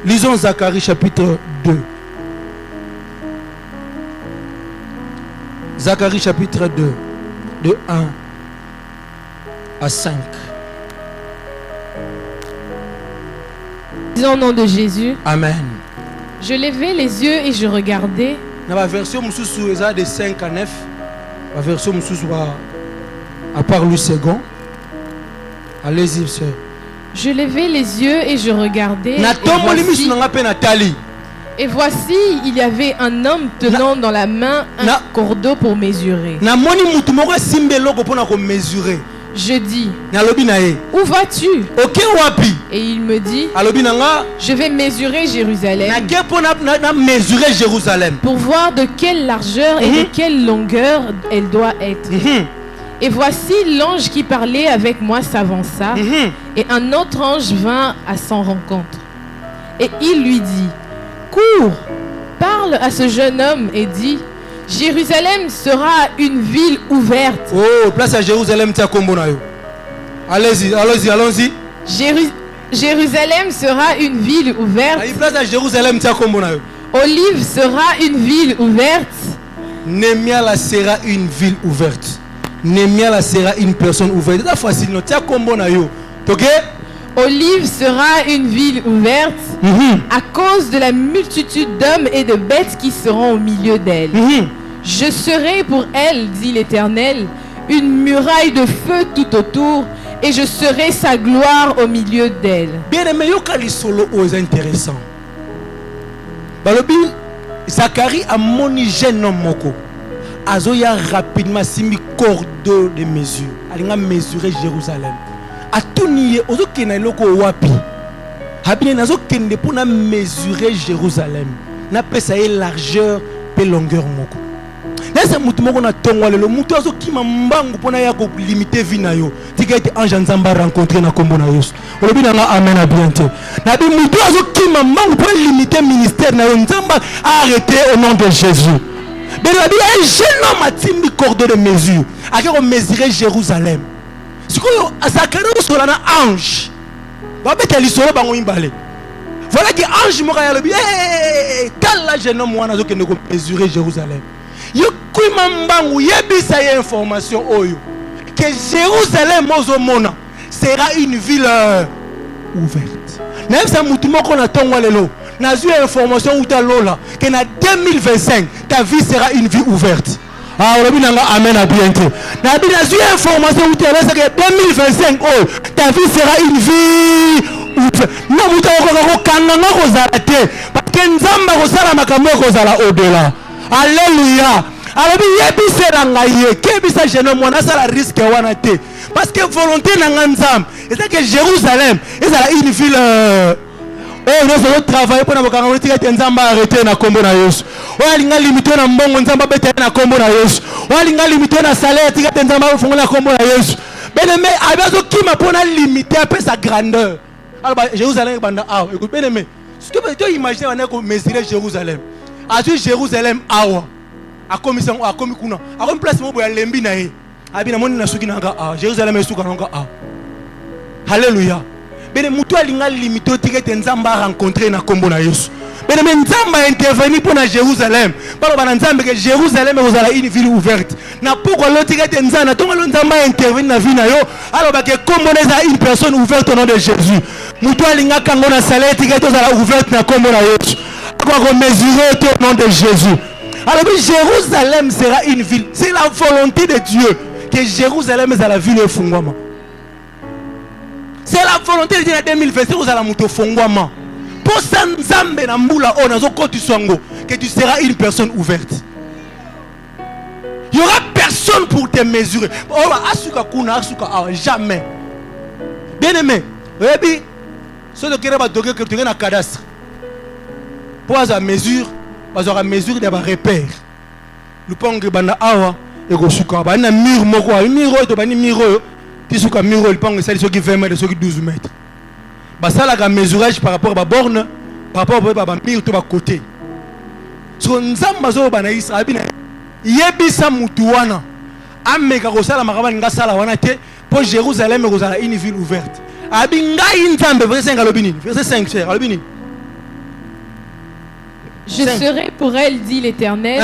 Lisons Zacharie chapitre 2. Zacharie chapitre 2, de 1 à 5. Disons au nom de Jésus. Amen. Je levai les yeux et je regardais. Dans la version Moussou, de 5 à 9. La version Moussou, à part le second. Allez-y, sœur. Je levai les yeux et je regardais. Et voici, il y avait un homme tenant dans la main un cordeau pour mesurer. Je dis, où vas-tu? Et il me dit, je vais mesurer Jérusalem pour voir de quelle largeur et de quelle longueur elle doit être. Et voici l'ange qui parlait avec moi s'avança, et un autre ange vint à son rencontre. Et il lui dit, cours, parle à ce jeune homme et dis, Jérusalem sera une ville ouverte. Oh, place à Jérusalem, tiens combo na yo. Allez-y, allons-y. Jérusalem sera une ville ouverte. Place à Jérusalem, tiens combo na yo. Olive sera une ville ouverte. Némia sera une ville ouverte. Némia sera une personne ouverte. C'est facile, non? Tiens combo na yo. Ok? Olive sera une ville ouverte à cause de la multitude d'hommes et de bêtes qui seront au milieu d'elle. Je serai pour elle, dit l'Éternel, une muraille de feu tout autour, et je serai sa gloire au milieu d'elle. Bien aimé, yokali solo est intéressant. Balobi, Zacharie a moni jeune homme moko. Azoya rapidement simi cordeau de mesure. Alinga mesurer Jérusalem. A tout nier, ozo kena loko wapi. Habine nazo kende pour na mesurer Jérusalem. Na pesa e largeur pe longueur moko. Nasa mutu moko na tongwale lo mutu azo kima mbangu pona ya ko limiter vie na yo. Tika ete ange nzamba rencontrer na kombo na Yesu. Olobi na nga amen a bien te. Na bi mutu azo kima mbangu pona limiter ministère na yo nzamba arrêter au nom de Jésus. Mais la Bible un jeune homme a timbi cordeau de mesure. A ko mesurer Jérusalem. Sikoyo Zacharie solana ange. Ba beta lisolo bango imbale. Voilà que ange moko ya lobi tala jeune homme wana zo kende ko mesurer Jérusalem. Yo kuima mbangu yebisa ya information oyo que Jérusalem ozomona sera une ville ouverte. Même ça mutu moko na tongo lelo na zu information uta lola que na 2025 ta vie sera une vie ouverte. Ah, on a bien amen à bien te. Na bien na zu information uta lola que 2025 oh ta vie sera une vie ouverte. Na mutu ko kanga ko zalate parce que nzamba ko sala makambo ko zala au-delà. Alléluia. Alors yebise na ngaye kebisa jeune homme na sala risque wana te parce que volonté na nzam c'est que Jérusalem est une ville oh nous allons travailler pour na bakanga on tika nzamba arrêter na kombo na Yesu o alinga limiter na mbongo nzamba bete na kombo na Yesu o alinga limiter na salaire tika nzamba ofunga na kombo na Yesu bien-aimé abazo kima pona limiter un peu sa grandeur. Alors Jérusalem banda ah écoute bien-aimé ce que tu imagines on est comme mesurer Jérusalem à Jérusalem awa a commission a komi kuna a comme place mo boya lembi na ye abina moni na suki nanga a Jérusalem esuka nanga a alléluia bene mutu alinga limito tikete nzamba rencontrer na kombo na Yesu bene men nzamba intervenir pour na Jérusalem balo bana nzambe que Jérusalem ezala une ville ouverte na pourquoi lo tikete nzana tonga lo nzamba intervenir na vie na yo alors ba que kombo na une personne ouverte au nom de Jésus mutu alinga kango na salaire tikete ezala ouverte na kombo na Yesu quoi mesurer au nom de Jésus. Alors Jérusalem sera une ville. C'est la volonté de Dieu que Jérusalem est la ville de Fungwama. C'est la volonté de Dieu en 2025 vous allez monter Fungwama. Pour ça nzambe na mbula on azo kotu swango que tu seras une personne ouverte. Il y aura personne pour te mesurer. Oh asuka kuna asuka jamais. Bien-aimé, rebi ce de kere ba doge que tu na cadastre. Pour la mesure, la mesure de repère. Le pont que banda awa et go suka ba na mur moko a miro to ba ni miro ti suka miro le pont c'est ceux qui 20 mètres ceux qui 12 mètres. Ba ça la mesurage par rapport à ba borne par rapport à ba mur to ba côté. So nzamba zo ba na Israël bina yebisa mutu wana ameka ko sala makaba nga sala wana te pour Jérusalem ko sala une ville ouverte. Abi ngai nzambe verset 5 alobini verset 5 cher alobini Je serai pour elle, dit l'Éternel,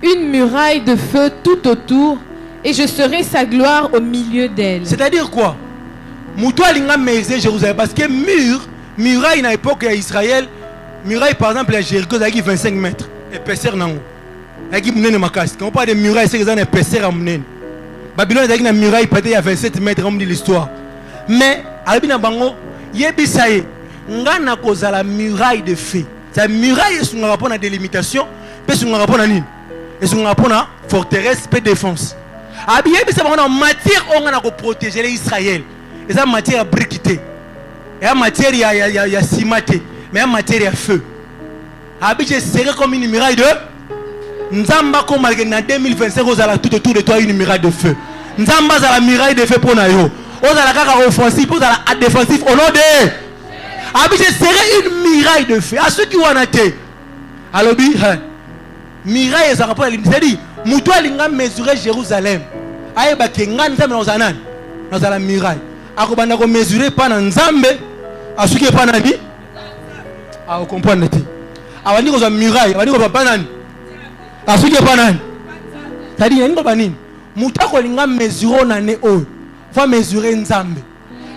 une muraille de feu tout autour, et je serai sa gloire au milieu d'elle. C'est-à-dire quoi? Moutoua linga meise Jérusalem, parce que muraille à l'époque d'Israël, muraille par exemple à Jéricho, ça a 25 mètres, épaisseur nango. Ça a mnene makas. Quand on parle de muraille, c'est que ça a épaisseur à mnene. Babylone a une muraille peut-être à 27 mètres, on dit l'histoire. Mais Albina Bango, yebisaye, ngana koza la muraille de feu. La muraille est un rapport à délimitation, puis un rapport à nini, et un rapport à forteresse, puis défense. Abiyé bisa bango na matière on a protéger les Israël. Et ça matière à briqueté. Et la matière il y a cimenté, mais la matière à feu. Abiyé serait comme une muraille de Nzamba comme en 2025 aux ala tout autour de toi une muraille de feu. Nzamba za la muraille de feu pour nayo. Aux ala kaka offensif, aux ala défensif au nom de Abiyé serait une muraille de feu. À ceux qui ont été. Alors bi muraille ça rapport à c'est-à-dire Moutoua linga mesurer Jérusalem. Aye ba kenga nzambe na ozanan. Dans la muraille. Akobanda ko mesurer pas na nzambe, asuki pas nani? Ah, vous comprenez ti. Awandi ko za muraille, awandi ko pas nani? Asuki pas nani? C'est-à-dire ngo ba nini? Moutoua ko linga mesurer na ne o. Faut mesurer nzambe.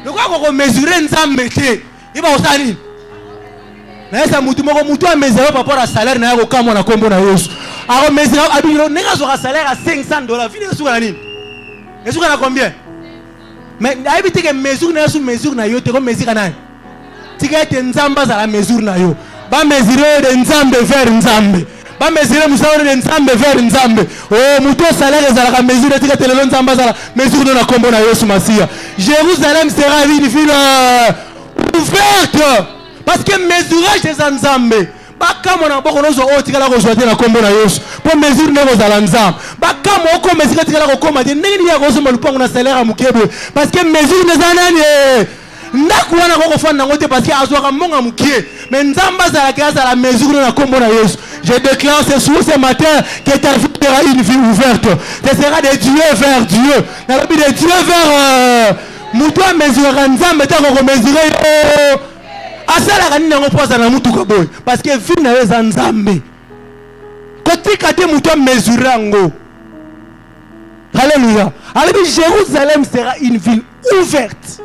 Le quoi ko mesurer nzambe te. Iba osani. Na esa mutu moko mutu a mesurer par rapport à salaire na yako kama na kombo na Yesu. Alors mesurer abino nega zo salaire à $500. Fini souka na nini? Mesure na combien? Mais habite que mesure na sous mesure na yo te ko mesure na. Tika te nzamba za la mesure na yo. Ba mesurer de nzambe vers nzambe. Ba mesurer musawo de nzambe vers nzambe. Oh mutu salaire za la mesure tika te le nzamba za la mesure na kombo na Yesu Masia. Jérusalem sera une ville ouverte. Parce que mesurage des nzambe. Bakamo na boko nozo o tikala ko zoate na kombo na Yesu. Pour mesure ne kozala nzambe. Bakamo ko mesure tikala ko koma de nini ya ko zo malupango na salaire à mukebe. Parce que mesure ne zanani. Ndaku wana ko fanda ngote parce que azwaka monga mukie. Mais nzamba za la mesure na kombo na Yesu. Je déclare ce matin que ta vie sera une vie ouverte. Ce sera de Dieu vers Dieu. Dans le but de Dieu vers Moutoua mesurer nzambe ta ko mesurer. Asala kanina ngopoza na mutuka boy parce que vie na weza nzambe kotika te mutu mesurer ngo. Alléluia. Alors Jérusalem sera une ville ouverte.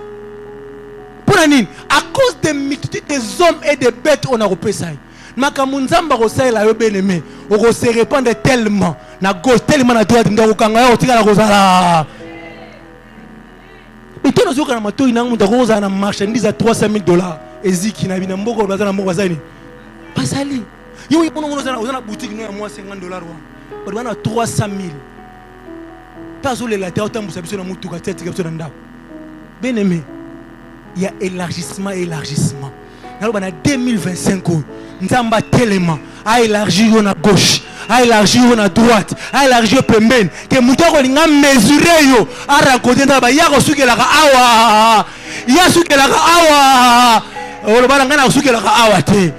Pour nini? À cause des multitudes des hommes et des bêtes on a repéré. Makamu nzamba ko sala yo bien-aimé o se répandre tellement na gauche tellement na droite ndako kanga yo tika na kozala. Et toi nous na mato ina mu ndako kozala na marchandise à $300,000. Eziki na bina mboko bazana mboko bazani basali yo ipono na boutique no ya moi $50 wa bana $300,000 tazo le la terre tambusa biso na mutuka tete biso na ndako bien aimé. Il y a élargissement na bana 2025 nzamba tellement a élargir na gauche a élargir na droite a élargir pembeni que mutako linga mesurer yo a raconter na ba ya ko sukela ka awa ya sukela ka awa. On va l'engager à ce que la awa te.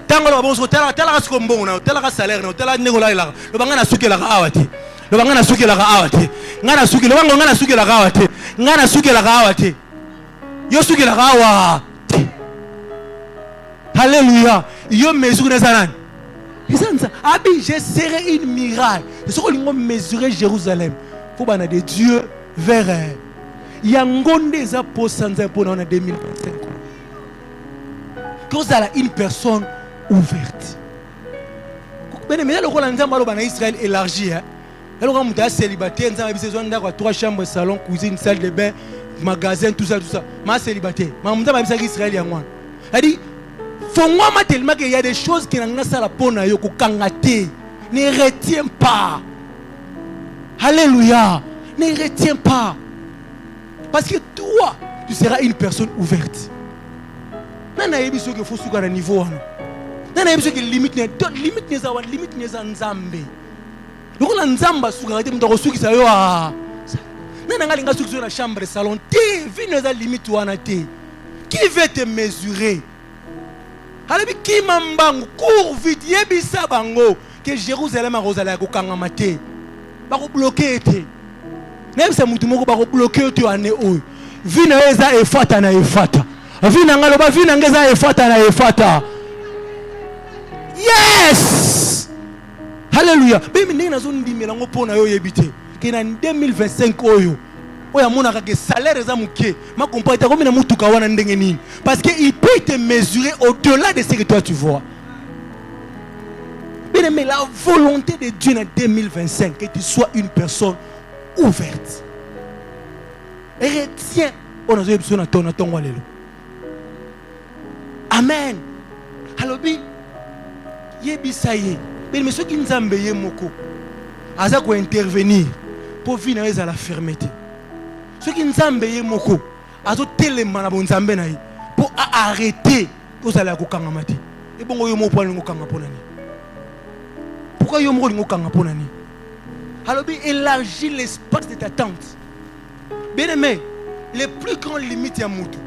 Tant que l'on se tela tela ce qu'on bon na tela salaire na tela négola la. Le banga na suke la awa te. Le banga na suke la awa te. Ngana suke le banga ngana suke la awa te. Ngana suke la awa te. Yo suke la awa te. Alléluia. Yo mesure na zanan. Isanza abi je serai une muraille. C'est ce qu'on va mesurer Jérusalem. Faut bana de Dieu vers yangonde za po sanza po na 2025. Vous avez une personne ouverte. Mais le rôle en Israël élargi. Le rôle de célibataire, nous avons besoin d'avoir 3 chambres, salon, cuisine, salle de bain, magasin, tout ça. Ma célibataire. Mais nous avons besoin d'Israël. C'est-à-dire, tellement qu'il y a des choses qui n'ont pas la peine à kangate. Ne retiens pas. Alléluia. Ne retiens pas. Parce que toi, tu seras une personne ouverte. Nana yebi so ke faut suka na niveau wana. Nana yebi so ke limite ne za nzambe. Lokola nzamba suka te mutako suki sa yo a. Nana ngalinga suki so na chambre salon te, vi ne za limite wana te. Qui veut te mesurer? Alebi ki mambangu court vite yebi sa bango que Jérusalem a rozala ko kangama te. Ba ko bloquer te. Même sa mutu moko ba ko bloquer te ane o. Vi ne za efata na efata. Vina ngaloba vina ngeza efata na efata. Yes! Alléluia. Mais nous avons dit que nous avons habité. Que en 2025, que salaire est ma compagne parce qu'il peut te mesurer au-delà de ce que toi tu vois. Mais la volonté de Dieu en 2025, que tu sois une personne ouverte. Et retiens. Amen. Alors, mais ceux qui nous ont envoyé moko, aza ko intervenir pour venir à la fermeté. Ceux qui nous ont envoyé moko, azo telema na bonzambe na yi pour arrêter aux ala ko kanga mati. Et bon yo mo po ngo kanga ponani. Pourquoi yo mo ngo kanga ponani? Alors élargis l'espace de ta tente. Bien aimé, les plus grandes limites ya mutu.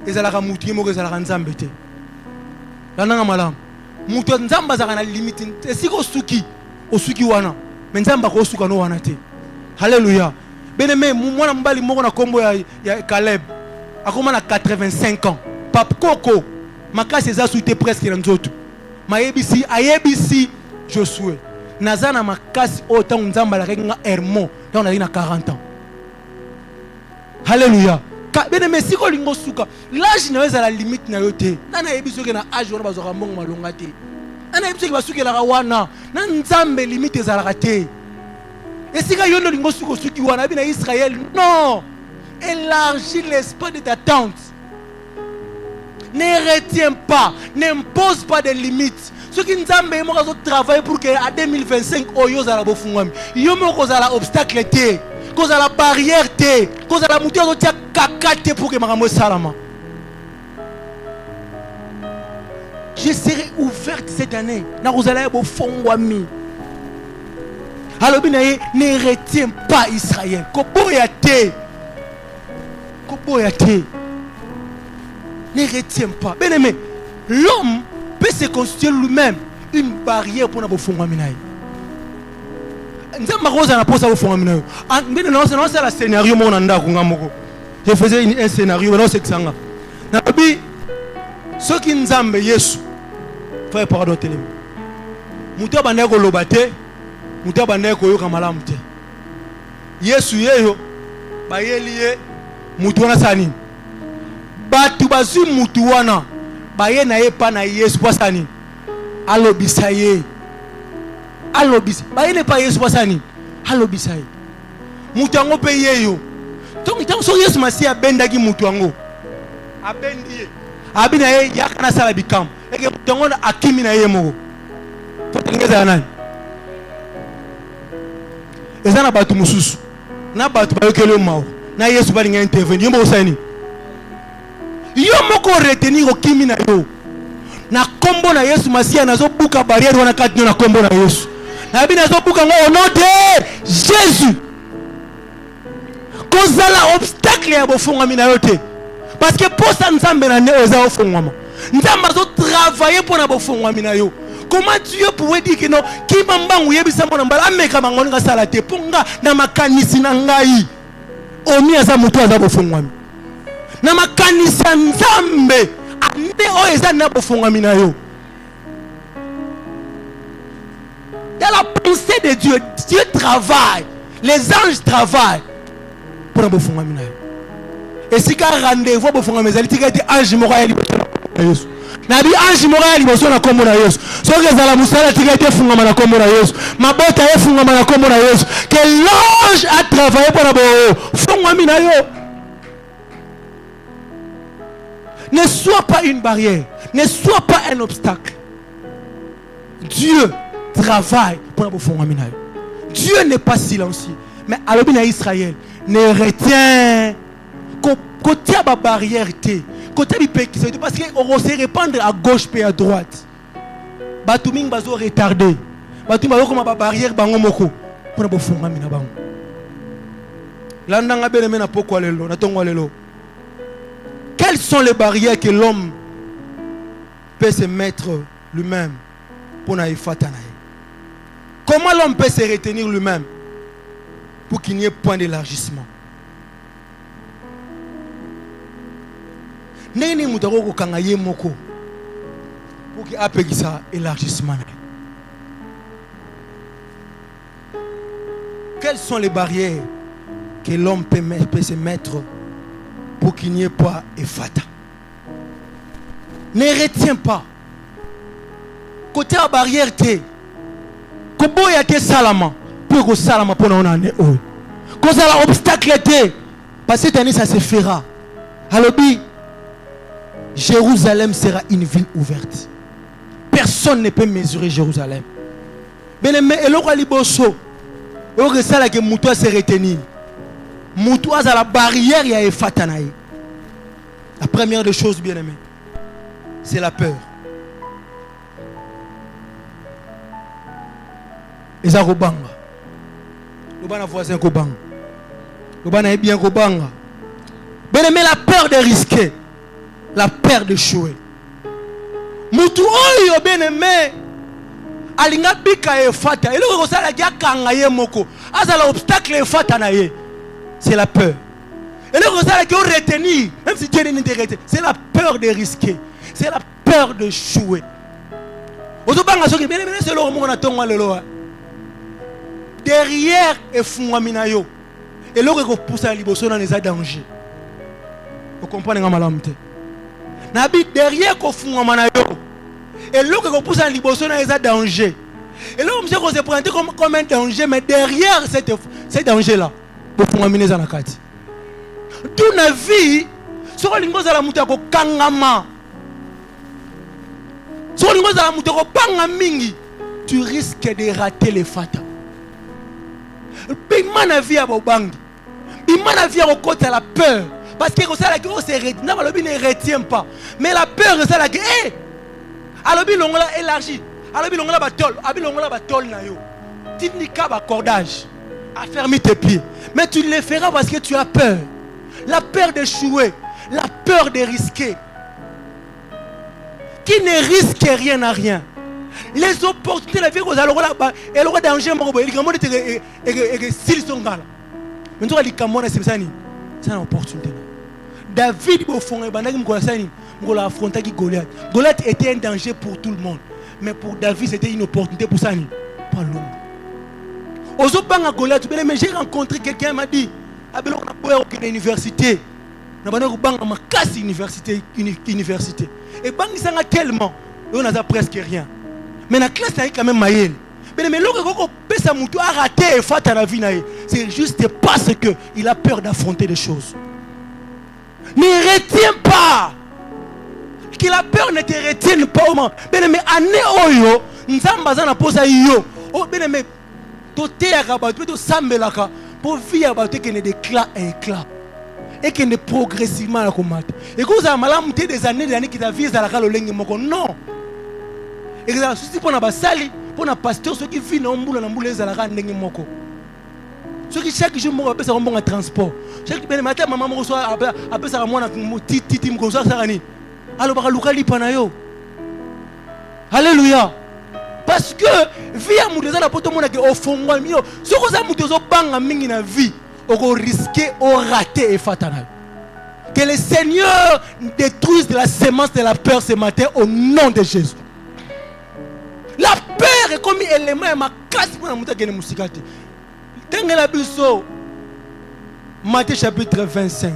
Ezalaka mutu yemo ezalaka nzambe te. Lananga malam. Mutu nzamba za kana limite esiko suki osuki wana mais nzamba ko suka no wana te. Alléluia. Bien-aimé, mwana mbali moko na kombo ya Caleb akoma na 85 ans. Pap Koko makasi eza suite presque na nzoto. Mayebisi ayebisi Josué. Nazana makasi autant nzamba la kenga Hermon dans na 40 ans. Alléluia. Bien-aimé, si ko lingo suka, l'âge na la limite na yote. Nana yebiso ke na âge wana bazoka mbongo malonga te. Nana yebiso ke basuki la wana, na nzambe limite za la te. Et si ka yondo lingo suko suki wana bina Israël, non. Élargis l'espace de ta tente. Ne retiens pas, n'impose pas de limites. Ceux qui nzambe mo kazo travailler pour que à 2025 oyo za la bofungwami. Yo mo ko za la obstacle te. Cause à la barrière té, cause à la montée de tia kakate pour que ma salama. Je serai ouverte cette année. Na vous allez au fond wami. Alors ne retiens pas Israël. Koboyate. Koboyate. Ne retiens pas. Bien aimé, l'homme peut se constituer lui-même une barrière pour na au fond wami. Je faisais un scénario. Ceux qui nous ont Yesu, frère, pardon, télé. Mouta bandeko lobate, mouta bandeko yo kamala mute. Yesu yeyo, ba yeliye, mutu wana sani. Batu bazu mutu wana, ba ye na ye pa na Yesu pa sani. Alo bisaye. Alo bisaye. Ba ye ne pa Yesu pa sani. Alo bisaye. Mutu ango pe yeyo. Donc tant so Yesu masi abendaki mutu ango. Abendiye. Abina ye yakana sala bikam. Eke mutu ango akimi na ye moko. Potengeza nani? Ezana batu mususu. Na batu bayokele mao. Na Yesu ba linga intervenir. Yombo osani. Yo moko retenir okimi na yo. Na kombo na Yesu Masia nazo buka barrière wana kati na kombo na Yesu. Na bina zo buka ngo au nom de Jésus. Kozala obstacle ya bofunga mina yote. Parce que pour ça nzambe na ne eza ofungwa. Nzamba zo travailler pour na bofunga mina yo. Comment Dieu pouvait dire que non ki mambangu yebisa mona mbala ameka mangoni ka sala te ponga na makanisi na ngai. Omi aza mutu aza bofunga. Na makanisa nzambe ande o eza na bofunga mina yo. Dans la pensée de Dieu, Dieu travaille. Les anges travaillent pour la bofunga mina yo. Et si ka rendez-vous bofunga mezali tika ete ange moko ya liboso na Yesu. Na bi ange moko ya liboso na kombo na Yesu. Soki ezala musala tika ete funga na kombo na Yesu. Mabota ye funga na kombo na Yesu. Que l'ange a travaillé pour la bofunga mina yo. Ne sois pas une barrière. Ne sois pas un obstacle. Dieu travaille pour la bofunga mina yo. Dieu n'est pas silencieux. Mais à l'obéna Israël, ne retient côté à la barrière côté du pays parce qu'on se répandre à gauche et à droite. Batuming bazo retardé. Batuming bazo comme la barrière bango moko pour na bofunga mina bango. Landanga beleme na poko lelo na tongo lelo. Quelles sont les barrières que l'homme peut se mettre lui-même pour na ifata na? Comment l'homme peut se retenir lui-même pour qu'il n'y ait point d'élargissement? Neni mutako kanga ye moko. pour qu'il appelle ça élargissement. Quelles sont les barrières que l'homme peut se mettre pour qu'il n'y ait pas effata? Ne retiens pas. Côté la barrière, Kobo ya te salama pour que salama pour nous en haut. Quand ça l'obstacle était, parce que cette année ça se fera. Alors Jérusalem sera une ville ouverte. Personne ne peut mesurer Jérusalem. Bien-aimé, et l'autre liboso, et ça là que Moutoua se retenir. Moutoua à la barrière il y a Efatanaï. La première des choses, bien-aimé, c'est la peur. Et ça Robanga. Le ban voisin Kobanga. Le ban est bien Kobanga. Bien-aimé, la peur de risquer. La peur de d'échouer. Mutu oyo bien-aimé. Alinga bika e fata. Et le rosala dia kangaye moko. Azala obstacle e fata na ye. C'est la peur. Et le rosala qui retenir, même si Dieu n'est pas retenu, c'est la peur de risquer. C'est la peur de échouer. Ozobanga soki bien-aimé, c'est le moment na tonga lelo. Derrière et fungwaminayo. Et là que pousse à liboso dans les dangers. Vous comprenez ngamalamente. Nabi derrière ko fungwamanayo. Et là que pousse à liboso dans les dangers. Et là on se présente comme un danger, mais derrière ce danger là, pour fungwaminer za nakati. Toute la vie, sur l'imposa la muta ko kangama. Sur l'imposa la muta ko panga mingi, tu risques de rater les fata. Bimana vie à Bobangi. Bimana vie à côté la peur. Parce que ça la qui on se retient. Non, le ne retient pas. Mais la peur ça la qui alors bi longola élargi. Alors bi longola batol, abi longola batol na yo. Tu n'as qu'à cordage. À fermer tes pieds. Mais tu le feras parce que tu as peur. La peur d'échouer, la peur de risquer. Qui ne risque rien à rien. Les opportunités de la vie, elles auront danger, et s'ils sont là. Maintenant, c'est une opportunité. David, au fond, il a affronté Goliath. Goliath était un danger pour tout le monde. Mais pour David, c'était une opportunité pour ça. Pas l'homme. Aux autres Goliath, j'ai rencontré quelqu'un qui m'a dit on a une université. On a une université. Et il y a tellement, on a presque rien. Mais la classe est quand même maïel. Mais l'autre qui a raté et fait à la vie, c'est juste parce qu'il a peur d'affronter des choses. Ne retiens pas. Que la peur ne te retienne pas. Mais année oyo, nzambaza na posa yo. Oh mais toté ya kabatu to sambelaka pour vivre abatu que ne d'éclat à éclat. Et que ne progressivement la combattre. Et quand vous avez malamu des années qui t'a vu à la kalolenge moko non. Et que ça souci pour na basali, pour na pasteur ceux qui vivent na mbula les alaka ndenge moko. Ceux qui chaque jour moko apesa bon transport. Chaque ben matin maman moko soit apesa mwana titi mko ça sarani. Alors baka lukali panayo. Alléluia. Parce que vie à mudeza na poto mona ke ofongwa mio. Soko za mutezo banga mingi na vie, oko risquer au rater et fatana. Que le Seigneur détruise la sémence de la peur ce matin au nom de Jésus. La peur est comme élément ma classe pour la montagne de Moussikati. Tengela biso Matthieu chapitre 25.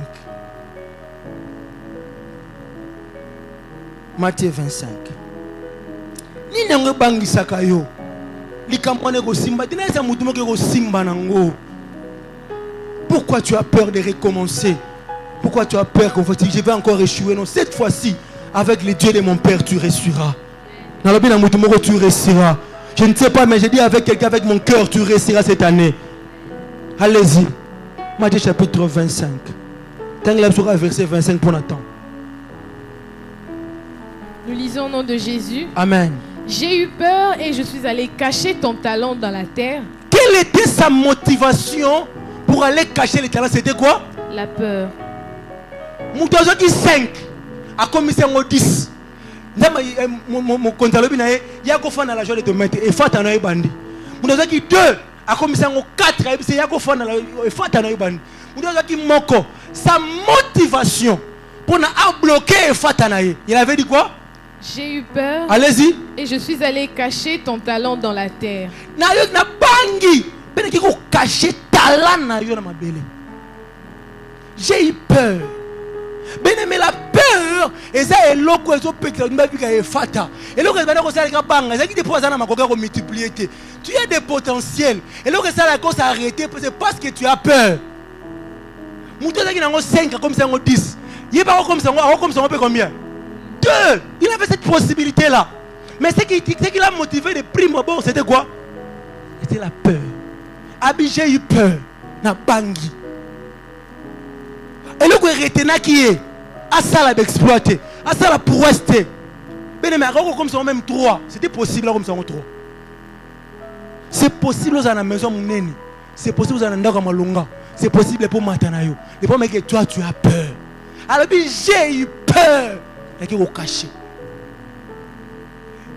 Matthieu 25. Ni nango bangisaka yo. Likamone ko simba dina sa mutumo ko simba nango. Pourquoi tu as peur de recommencer? Pourquoi tu as peur qu'on je vais encore échouer? Non, cette fois-ci, avec le Dieu de mon Père, tu réussiras. Dans le bien de tu réussiras. Je ne sais pas, mais je dis avec quelqu'un, avec mon cœur, tu réussiras cette année. Allez-y. Matthieu chapitre 25. Verset 25 pour Nathan. Nous lisons au nom de Jésus. Amen. J'ai eu peur et je suis allé cacher ton talent dans la terre. Quelle était sa motivation pour aller cacher les talents? C'était quoi? La peur. Moutozo qui 5 a commis 10. Mon comptable il y a qu'on fait la joie de te mettre et fait un bandi. Moutozo qui 2 a commis 4 il y a qu'on fait un bandi. Moutozo qui moko sa motivation pour na bloquer et fait un il avait dit quoi? J'ai eu peur. Allez-y. Et je suis allé cacher ton talent dans la terre. Na bangi. Ben qui cacher talent na yo na mabele. J'ai eu peur. Ben mais la peur, et ça est loco et so peka mba bika e fata. Et loco bana ko sala ka banga, ça qui te pose na makoka ko multiplier. Tu as des potentiels. Et loco ça la cause arrêter c'est parce que tu as peur. Mouto qui nango 5 comme ça ngo 10. Il pas comme ça on peut combien? 2. Il avait cette possibilité là. Mais ce qui l'a motivé de prime abord c'était quoi? C'était la peur. Abi j'ai eu peur na bangi. Et le coup retena qui est à ça la d'exploiter, à ça la prouesse. Ben mais comme ça même 3, c'était possible là comme ça 3. C'est possible dans la maison monene. C'est possible dans la ndaka malonga. C'est possible pour matanayo. Le problème est que toi tu as peur. Alors j'ai eu peur et que vous cachez.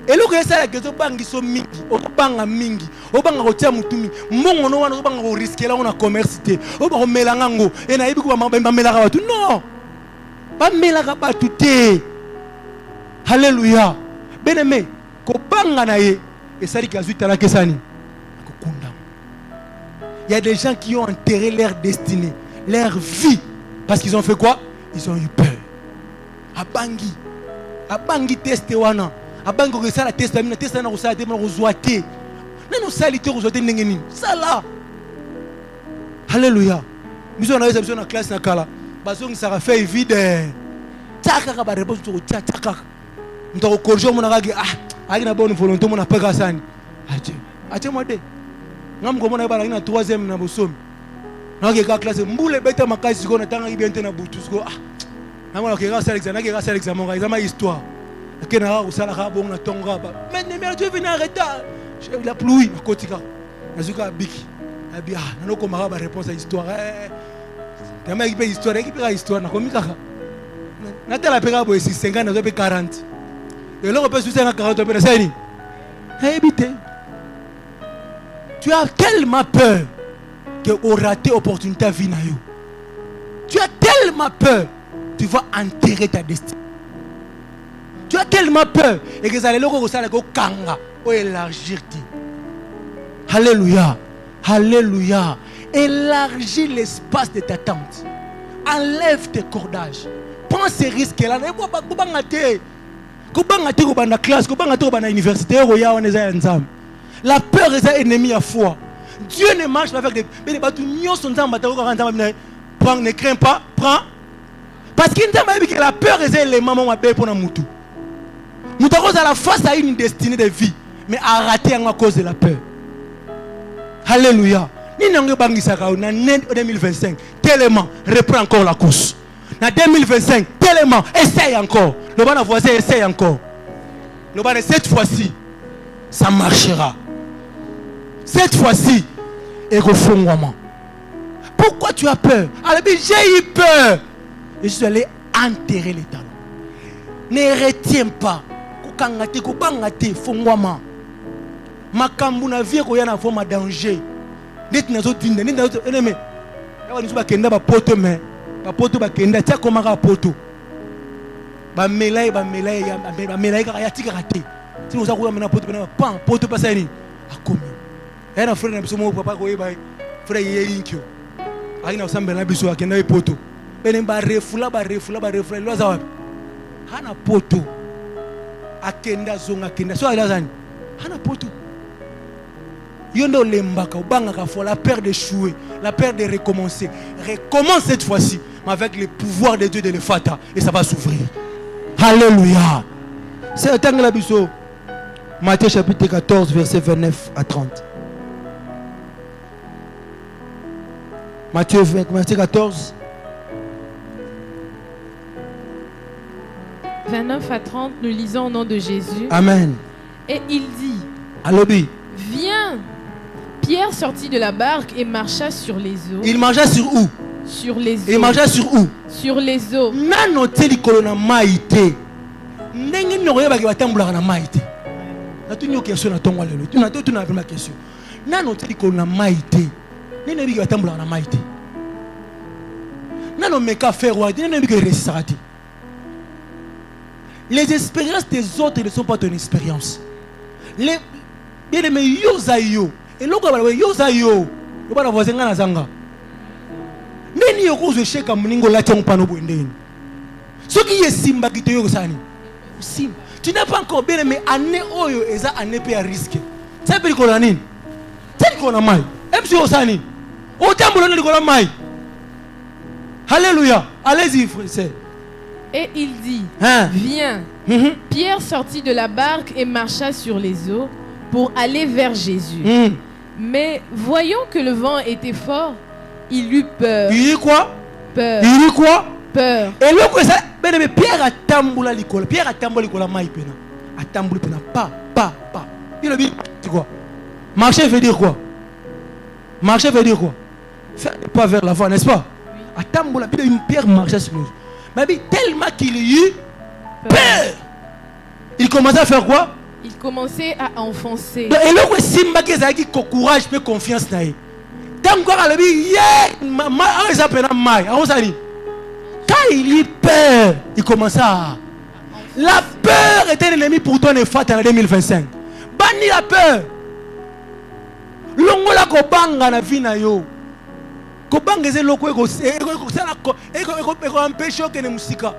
Et le coup ça la question bangi so mingi, o banga mingi, o banga rotia mutumi, mongo no wana o banga o risquer là on a commercité, o ba melanga ngo et na yibi ko ba melaka tout non. Ba melaka ba tout. Alléluia. Bien-aimé, ko banga na ye et ça dit kazuita la kesani. Kokunda. Il y a des gens qui ont enterré leur destinée, leur vie parce qu'ils ont fait quoi? Ils ont eu peur. Abangi teste wana. Abango que ça la teste na teste na ko ça te mo zoaté. Nano salité ko zoaté ndengeni. Ça là. Alléluia. Nous on a réception en classe na kala. Bazong ça fait vide. Tchaka ka ba réponse to tchaka. Ntoko corriger mon akaki aki na bonne volonté mon apeka sani. Ache moi de. Ngam ko mona ba na 3e na bosomi. Na ke ka classe mbule beta makasi ko na tanga ibente na butu ko na mona ke ka sala examen ka examen histoire. Mais tu es venu en retard. Il a plu. Nazuka biki. Abia. Nano komara ba réponse à histoire. Tama ki pe histoire, ki pe histoire na komika. Na tela peka bo 50 na zo pe 40. Et là on peut soucier na 40 pe na sani. Habité. Tu as tellement peur que au raté opportunité vie na yo. Tu as tellement peur, tu vas enterrer ta destinée. Tu as tellement peur et que ça allait le ça go kanga ou élargir. Alléluia. Alléluia. Élargis l'espace de ta tente. Enlève tes cordages. Prends ces risques là. Ne pas bangate. Ko bangate ko bana classe, ko bangate ko bana université ko ya on est ensemble. La peur est un ennemi à foi. Dieu ne marche pas avec des mais batu nyonso nzamba ta ko ranta prends, ne crains pas, prends. Parce qu'il dit que la peur est un élément pour na mutu. Nous avons à la face à une destinée de vie, mais à rater à cause de la peur. Alléluia. Ni n'avons pas en 2025. Tellement, reprends encore la course. En 2025, tellement, essaye encore. Le bon voisin, essaye encore. Le bon, cette fois-ci, ça marchera. Cette fois-ci, et refondement. Pourquoi tu as peur? Alors, j'ai eu peur. Et je suis allé enterrer les talons. Ne retiens pas. Kangate ko bangate fongwama makambu na vie ko yana forme danger net nazo tinda net nazo eneme yawa nisu ba kenda ba poto me ba poto ba kenda tia ko maka poto ba melai ka ya tika kate si oza ko mena poto na pan poto pa sani akomi yana frère na biso mo papa ko yeba frère ye inkyo aina osambela na biso akenda e poto bene ba refula lo za wapi hana poto akenda zonga kenda so alazani hana poto yondo lembaka obanga ka fois la peur d'échouer, la peur de recommencer. Recommence cette fois-ci mais avec le pouvoir de Dieu de l'Efata et ça va s'ouvrir. Alléluia. C'est un temps la biso Matthieu chapitre 14 verset 29 à 30. Matthieu 14 29 à 30, nous lisons au nom de Jésus. Amen. Et il dit, Allobi. Viens. Pierre sortit de la barque et marcha sur les eaux. Il marcha sur où? Sur les eaux. Il marcha sur où? Sur les eaux. Nano teli kolona maite. Ndenge nyokoye baki batambula na maite. Na tu nyoke question na tongo lelo. Tu na première question. Nano teli kolona maite. Nene biki batambula na maite. Nano meka faire wa, nene biki resisati. Les expériences des autres ne sont pas ton expérience. Les bien-aimés, yozayo. Et l'autre, yozayo. Le bas voisin na zanga. Neni yoko zo sheka muningo la tiang pano boendeni. Ce qui est simba qui te yosani. Simba. Tu n'as pas encore bien aimé année oyo eza année pe à risque. C'est pas qu'on a nini. C'est qu'on a mai. Même si osani. Autant bolone qu'on a mai. Alléluia. Allez-y frère. Et il dit, Hein? viens. Pierre sortit de la barque et marcha sur les eaux pour aller vers Jésus. Mais voyant que le vent était fort, il eut peur. Il dit quoi? Peur. Il dit quoi? Peur. Et l'autre, c'est Pierre a tamboula l'école. Pierre a tamboula l'école à Maïpena. A tamboula pena. Pas. Il a dit, c'est quoi? Marcher veut dire quoi? Marcher veut dire quoi? Faire des pas vers l'avant, n'est-ce pas? A tamboula, puis une pierre marchait sur nous. Mais tellement qu'il y eut peur. Il commençait à faire quoi? Il commençait à enfoncer. Et l'autre, Simba qui a dit courage et confiance. Tant qu'on a dit, quand il eut peur, il commençait à. La peur était l'ennemi pour toi ne fat en 2025. Banni la peur. Longola ko banga na vie na yo. Ko banga ze loko eko sala ko eko empêcher que ne musika.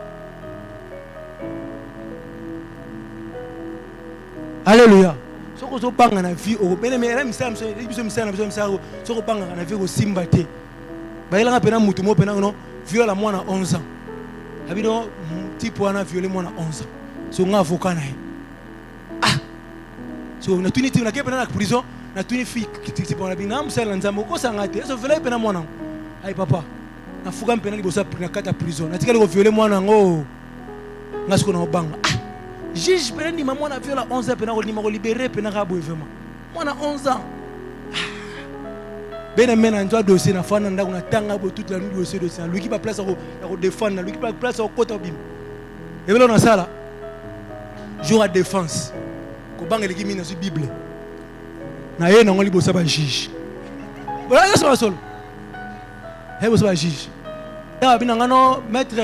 Alléluia. Soko zo banga na vie o bene me era misala misala soko banga na vie ko simba te. Ba ela pena mutu mo pena no viola mwana 11 ans. Abido type wana violer mwana 11 ans. So nga avocat na ye. Ah. So na tuni na kepa na prison na tuni fi type wana bina musala nzambo ko sanga te. So violer pena mwana. Ai papa. Na fuga mpena libosa na kata prison. Na tikali ko violer mwana ngo. Ngasiko na obanga. Ah. Juge pena ni maman na viola 11 ans pena ko ni ma ko libérer pena ka boye vraiment. Mwana 11 ans. Ben amen en toi dossier na fana ndako na tanga bo toute la nuit dossier lui qui pas place à défendre lui qui pas place au côté bim et là on a ça là jour à défense ko banga leki mina sur bible na ye na ngoli bo saba juge voilà ça va solo he bo saba juge ya bina ngano maître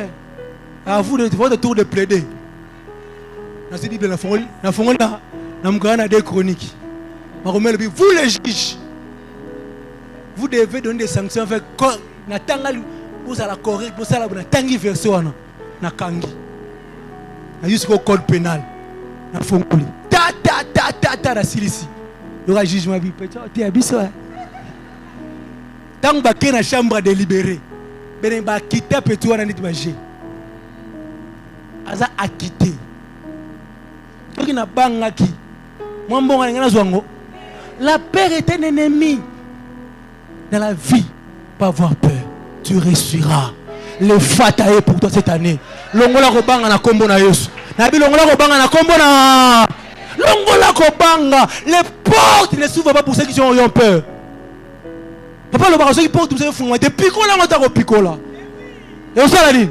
à vous de votre tour de plaider na cette bible na fongoli na mukana des chroniques ma remel bi vous les juges. Vous devez donner des sanctions avec na tanga vous allez correct pour ça la tangi version na kangi na jusqu'au code pénal na fongoli ta la silisi il y aura jugement bi petit tu abiso tant ba ke na chambre délibérée ben ba quitter petit wana nit ba jé aza acquitté toki na bangaki moi mbonga ngana zwango la peur est un ennemi. Dans la vie, pas avoir peur. Tu réussiras. Le fataye pour toi cette année. Longola kobanga na kombo na Yesu. Nabi longola kobanga na kombo na. Longola kobanga. Les portes ne s'ouvrent pas pour ceux qui ont peur. Papa le barazo qui porte vous avez fumé. Des picola ngota ko picola. Et on s'en dit.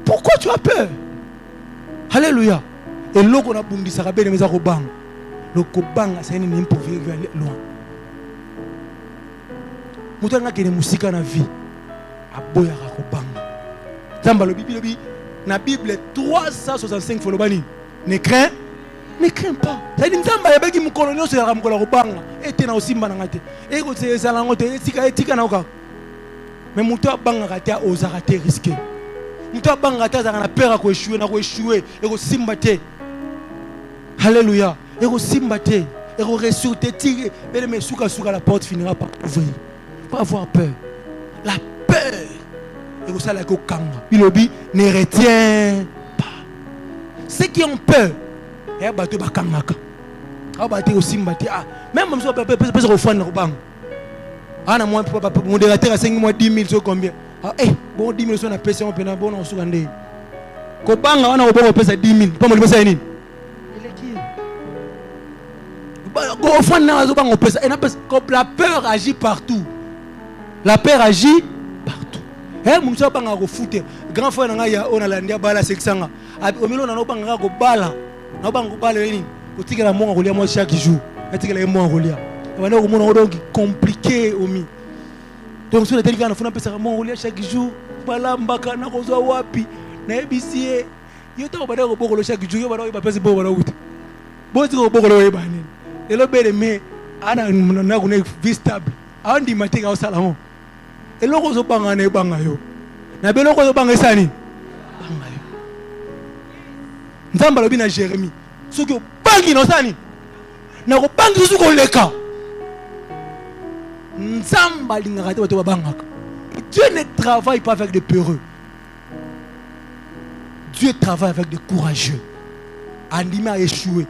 Pourquoi tu as peur? Alléluia. Et l'eau qu'on a bundi sarabe ne meza kobanga. Le kobanga c'est un ennemi pour vivre loin. Mutanga kene musika na vie aboya kobanga. Zamba le Bible na Bible 365 folobani. Ne crains pas. Ça dit nzamba yabeki mukolonyo se ya mukola kobanga ete na osimba na ngate. Eko se sala ngote etika na oka. Mais muto abanga kata ozaka te risquer. Muto abanga kata za na peur ko échouer na ko échouer eko simba te. Alléluia. Et au Simbate, et au ressuscité, tirer, mais souka la porte finira par ouvrir. Pas avoir peur. La peur. Et au salaire au kanga. Il dit, ne retiens pas. Ceux qui ont peur, et à battre bakangaka. À battre au Simbate. Même si on peut au fond de bang. Ah, na moi, modérateur à 5 mois 10 000, c'est combien? Ah, eh, bon 10 000, on a payé, on peut pas bon, on se rende. Kobanga, on a pas payé 10 000. Pas moi, je sais la peur agit partout. La peur agit partout. Grand frère on a landia bala sexanga. Omilo na banga ko bala. Na banga ko bala nini? Otikela mo ngolia mo chaque jour. Otikela mo ngolia. Bana ko mona donc compliqué omi. Donc sur le téléphone on fait pesa mo ngolia chaque jour. Bala mbaka na ko zo wapi. Naebisie. Yo ta obada ko bokolo chaque jour yo bada ko pesi bo bada wuti. Bo ti ko bokolo we bani. Elo bere me ana na ko ne vistable. Andi matika o salamo. Elo ko so banga ne banga yo. Na belo ko so banga sani. Banga yo. Nzamba lobi na Jérémie. Soki bangi no sani. Na ko bangi su ko leka. Nzamba lingaka te bato babangaka. Dieu ne travaille pas avec des peureux. Dieu travaille avec des courageux. Andime a échoué.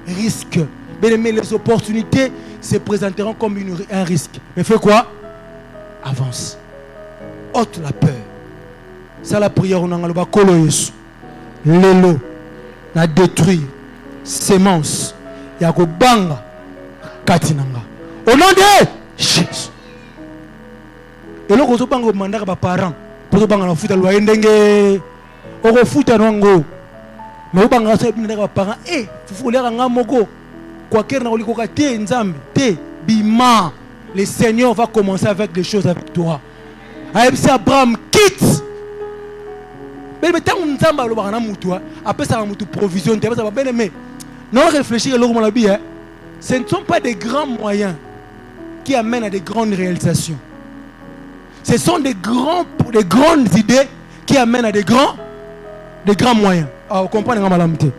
Risque. Bien aimé, les opportunités se présenteront comme un risque. Mais fais quoi? Avance. Ôte la peur. C'est la prière. On a le bakolo Yesu. L'élo. La détruire. Sémence. Yako banga. Katinanga. Au nom de Jésus. Et là, quand on parle de mandat à parents, pour on parle de foot à loyer ndenge, on foot à nango. Mais on parle de mandat à parents. Eh, faut aller à ngamoko. Quoi qu'il y ait dans le côté nzambe, te bima. Le Seigneur va commencer avec des choses avec toi. Aïe, Abraham quitte. Mais tant que nzambe a le barana moutoua, après ça va moutou provision, ça va bien aimer. Non réfléchir à l'eau mon habit. Ce ne sont pas des grands moyens qui amènent à des grandes réalisations. Ce sont des grandes idées qui amènent à des grands moyens. Ah, vous comprenez la malamité.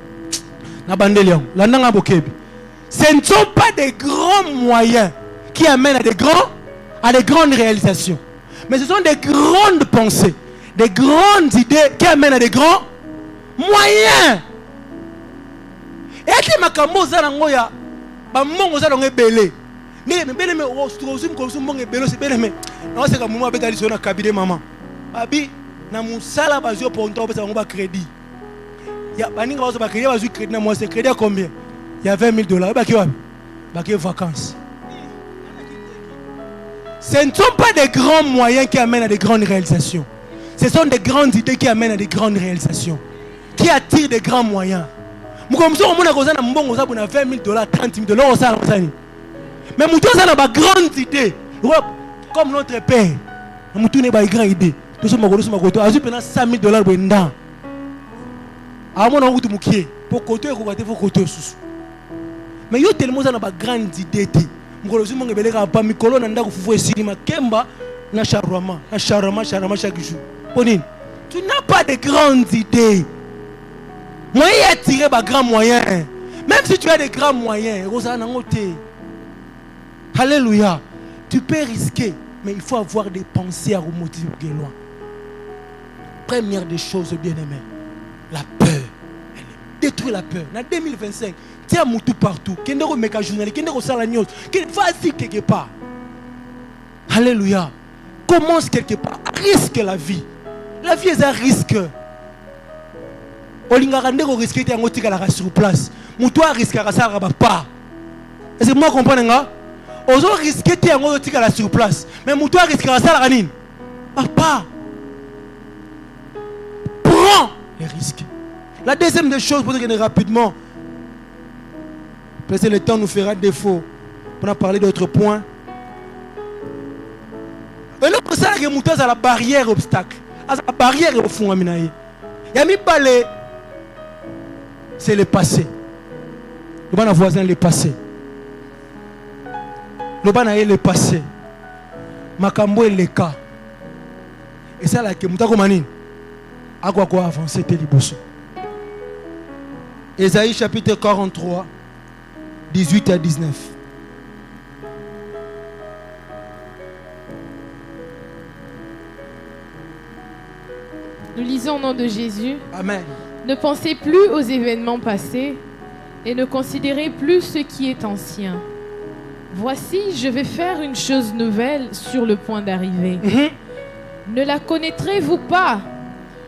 Ce ne sont pas des grands moyens qui amènent à des grandes réalisations. Mais ce sont des grandes pensées, des grandes idées qui amènent à des grands moyens. Et à qui makambo zanangoya bamongo zanangoya belé. Mais on se trouve comme ça, c'est bien aimé. Non, c'est comme moi avec Alice, on a cabinet maman. Abi, na musala bazio pour on ça on va crédit. Ya baninga bazo ba crédit bazo crédit na moi c'est crédit à combien? Il y a $20,000. Ba qui vacances. Ce ne sont pas des grands moyens qui amènent à des grandes réalisations. Ce sont des grandes idées qui amènent à des grandes réalisations. Qui attirent des grands moyens. Comme ça, on a $20,000, $30,000, ça. Mais nous avons une grande idée. Comme notre père. Nous avons une grande idée. Nous avons $5,000 $100,000. Pour côté, pour côté. Mais il y a tellement de grandes idées. Nous avons une grande idée. Tu n'as pas de grandes idées. Moi, il y a tiré des grands moyens. Même si tu as des grands moyens, alléluia. Tu peux risquer, mais il faut avoir des pensées à remotiver loin. Première des choses, bien aimé, la peur. Détruire la peur. En 2025, tiens tout partout. Qui ne remet qu'à journal, qui ne reçoit la news, qui vas-y quelque part. Alléluia. Commence quelque part. Risque la vie. La vie est un risque. Olingakande ko risque te ngoti kala sur place. Muto a risque ka sala ba pas. Est-ce que moi comprendre nga? Ozo risque te ngoti kala sur place. Mais muto a risque ka sala nini? Pas. Prends les risques. La deuxième des choses, pour dire rapidement, parce que le temps nous fera défaut. On a parlé d'autres points. Et là, pour ça, il y a la barrière obstacle. La barrière au fond, il y a mis balai. C'est le passé. Le ban voisin le passé. Le ban est le passé. Makambo est le cas. Et ça là que mutako manine. À quoi avancer tes liboso. Ésaïe chapitre 43 18 à 19. Nous lisons au nom de Jésus. Amen. Ne pensez plus aux événements passés et ne considérez plus ce qui est ancien. Voici, je vais faire une chose nouvelle sur le point d'arriver. Ne la connaîtrez-vous pas?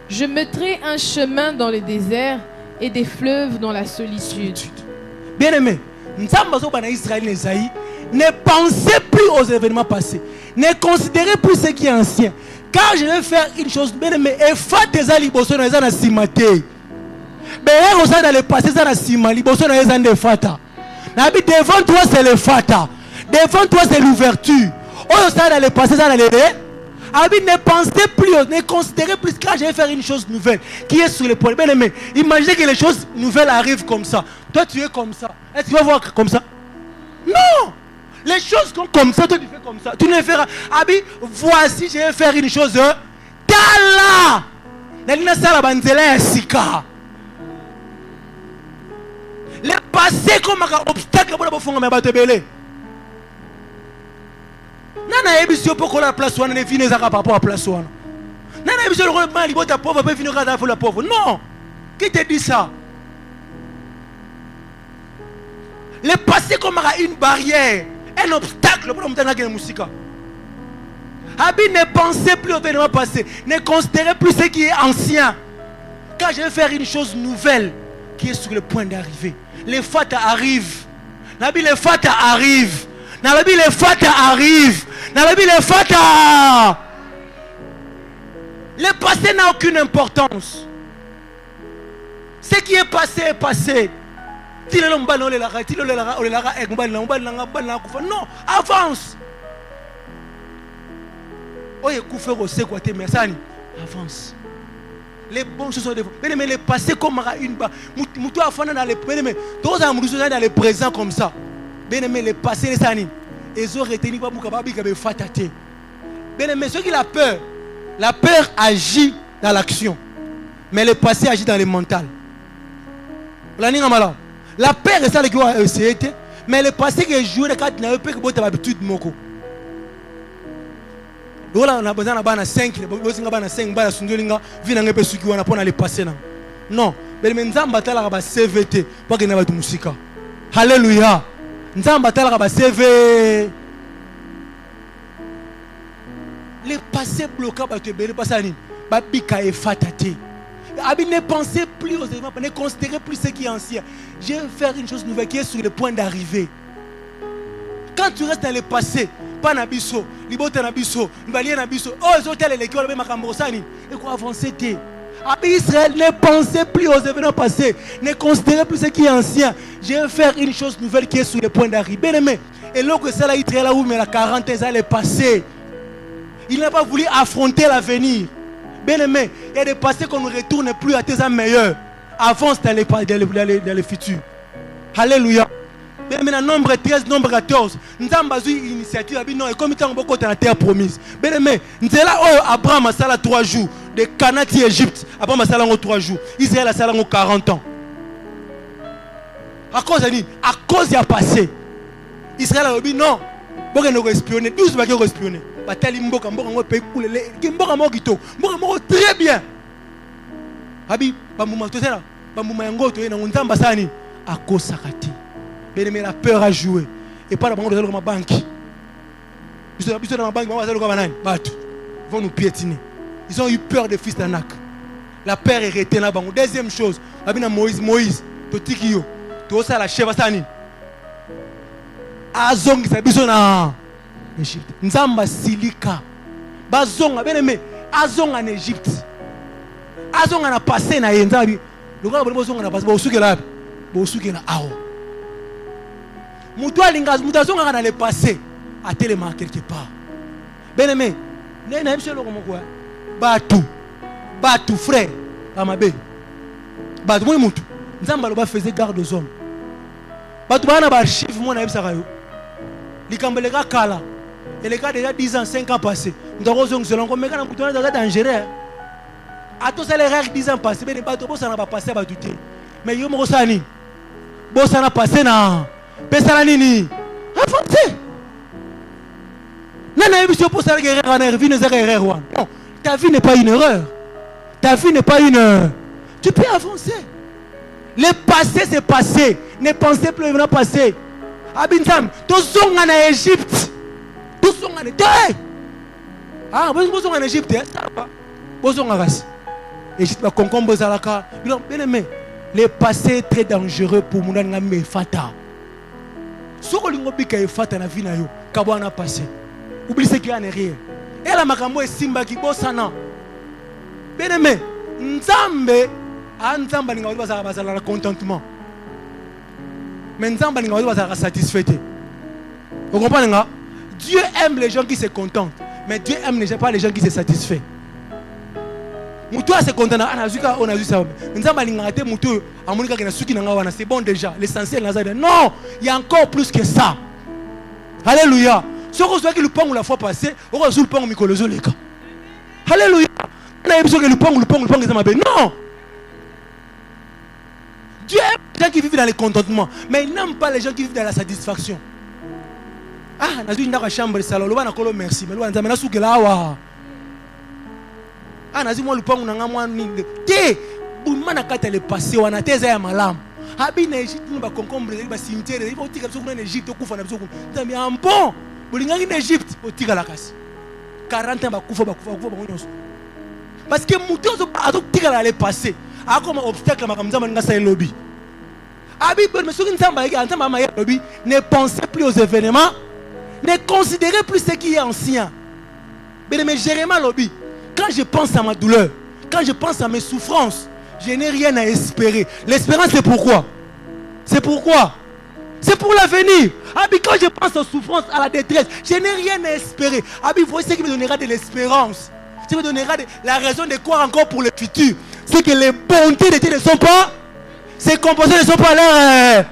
Je mettrai un chemin dans le désert et des fleuves dans la solitude. Bien aimé, ne pensez plus aux événements passés. Ne considérez plus ce qui est ancien. Car je vais faire une chose, bien aimé, et faites des alibosos dans les années simate. Mais dans le passé, dans les simalibosos dans les années fata. Devant toi, c'est le fata. Devant toi, c'est l'ouverture. Dans le passé, dans les Abi, ne pensez plus, ne considérez plus quand je vais faire une chose nouvelle qui est sur le point. Bien aimé, imaginez que les choses nouvelles arrivent comme ça. Toi, tu es comme ça. Est-ce que tu vas voir comme ça? Non! Les choses sont comme ça, toi tu fais comme ça. Tu ne feras. Abi, voici, je vais faire une chose. Tala! Le passé comme un obstacle pour la fonds, mais pas te belé. Nana ebisio pour la place one ne finit par rapport à place one. Nana ebisio le rôle mal, il ta pauvre, peut finir à la pauvre. Non! Qui te dit ça? Le passé comme une barrière, un obstacle pour monter dans la musique. Abi, ne pensez plus au événement passé, ne considérez plus ce qui est ancien. Quand je vais faire une chose nouvelle qui est sur le point d'arriver, les fata arrivent. Nabi, les fata arrivent. Nabi, les fata arrivent. Nabi, les fata. Le passé n'a aucune importance. Ce qui est passé est passé. Non, avance. Avance. Les bonnes choses sont des mais les passés comme une barre. Moutou a fait dans les dans le présent comme ça. Bien aimé, les passés, les années. Ils ont retenu pas beaucoup de fataté. Bien aimé, ceux qui ont peur, la peur agit dans l'action. Mais le passé agit dans le mental. La peur est ça qui va essayer. Mais le passé qui est joué, quand tu n'as pas que l'habitude, moko. On a besoin de 5, non, mais Nzamba tala ba CVT pas que na ba musika. Alléluia. Nzamba tala ba CV. Les passés bloqués ba te bele pasani. Ba bika e fatate. Abi, ne pensez plus aux événements, ne considérez plus ce qui est ancien. Je vais faire une chose nouvelle qui est sur le point d'arriver. Quand tu restes dans le passé, pas nabiso, libote nabiso, nvalie nabiso, oh les hôtels et les écoles, même à Kambosani, et quoi avancer t'es. Abi Israël, ne pensez plus aux événements passés, ne considérez plus ce qui est ancien. Je vais faire une chose nouvelle qui est sur le point d'arriver. Bien aimé, et là que ça là, il traite là où mais la 40 ans est passé. Il n'a pas voulu affronter l'avenir. Bien aimé, il y a des passés qu'on ne retourne plus à tes âmes meilleurs. Avance dans les futurs. Alléluia. Bien aimé, dans nombre 13, nombre 14, nous avons une initiative. Non, et comme il y a beaucoup de terre promise. Bien aimé, nous sommes là, Abraham a salé 3 jours. De Canati, Égypte, Abraham a salé 3 jours. Israël a salé 40 ans. À cause il y a passé. Israël a dit non. Bon, on va espionner. 12 va espionner. Batali mboka mboka pays coulé mboka mokito mboka moko très bien abi bamuma to sala bamuma yango to na nzamba sani akosakati mais la peur a joué et pas la banque de la banque ils ont dans la banque vont nous piétiner. Ils ont eu peur des fils d'Anak. La peur est retenue là. Deuxième chose, Moïse to tikio to sala cheva sani azong sabisona Égypte. Nzamba silika. Bazonga bien aimé. Azonga en Égypte. Azonga na passé na yenzabi. Le gars bozonga na passé bosuke la. Bosuke na ao. Mutu alinga mutazonga na le passé. A tellement quelque part. Bien aimé. Na mshe lo komo kwa. Batu frère. Amabe. Batu moi mutu. Nzamba lo ba faisait garde aux hommes. Batu bana ba chiffre moi na yebisa kayo. Likambelega kala. Et les gars déjà 10 ans, 5 ans passés. Nous avons besoin de cela. Mais quand nous avons dangereux. À tous les règles 10 ans passés, mais les bateaux ça n'a pas passé à douter. Mais yo mo sani. Bo ça n'a passé na. Pesa nini? Avancez. Nana émission pour ça la guerre en vie ne erreur. Non, ta vie n'est pas une erreur. Ta vie n'est pas une erreur. Tu peux avancer. Le passé c'est passé. Ne pensez plus au passé. Abinzam, to zonga na Égypte. Ah, vous êtes en Égypte, vous êtes en Égypte. Égypte va concombre Zalaka. Bien aimé, le passé est très dangereux pour mon ami Fata. Ce que vous avez fait dans la vie, c'est que vous avez passé. Oubliez ce qu'il y a derrière. Et la makambo est simba qui bosse en. Bien aimé, Nzambe, Nzamba n'est pas un contentement. Mais Nzamba n'est pas satisfait. Vous comprenez? Dieu aime les gens qui se contentent. Mais Dieu aime pas les gens qui se satisfait. Moutoua se content. On a vu ça. C'est bon déjà. L'essentiel, non, il y a encore plus que ça. Alléluia. Ce que vous le pont la fois passée, on a le pont au micro. Alléluia. Non. Dieu aime les gens qui vivent dans le contentement, mais il n'aime pas les gens qui vivent dans la satisfaction. Ah, dans une chambre de salon, merci. Mais là, ah, nazi moi le pont na ngamwa ninde. Te, bumana kata le passé wana teza ya malam. Abi na Egypte ba concombre ba cimetière, ba tika biso na Egypte okufa na biso. Ntambi ampon. Bolinga na Egypte, otika la kasi. 40 ans ba kufa ba nyonso. Parce que muto zo azo tika la le passé. Akoma obstacle makamza nga sa lobby. Abi mais soki ntamba yaki ntamba ma lobby, ne pensez plus aux événements, ne considérez plus ce qui est ancien. Mais Jérémie lobby. Quand je pense à ma douleur, quand je pense à mes souffrances, je n'ai rien à espérer. L'espérance, c'est pourquoi? C'est pourquoi? C'est pour l'avenir. Abi, quand je pense aux souffrances, à la détresse, je n'ai rien à espérer. Abi, voici ce qui me donnera de l'espérance. Ce qui me donnera la raison de croire encore pour le futur. C'est que les bontés de Dieu ne sont pas, ces composés ne sont pas là.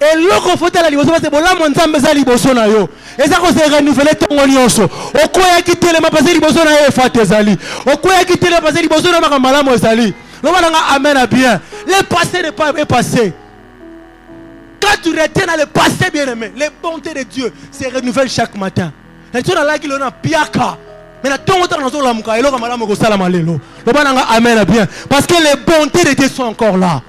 Et l'autre faut à la liboso, c'est bon là mon temps beza liboso na yo. Et ça qu'on s'est renouvelé ton nyonso. Okoya quitter le mapasé liboso na yo fate zali. Okoya quitter le mapasé liboso na makamala mo zali. L'homme a amen à bien. Le passé n'est pas passé. Quand tu retiens dans le passé bien aimé, les bontés de Dieu se renouvellent chaque matin. Et tu as là qui l'on a piaka. Mais la ton temps dans la muka et l'homme a ko sala malelo. L'homme a amen à bien parce que les bontés de Dieu sont encore là.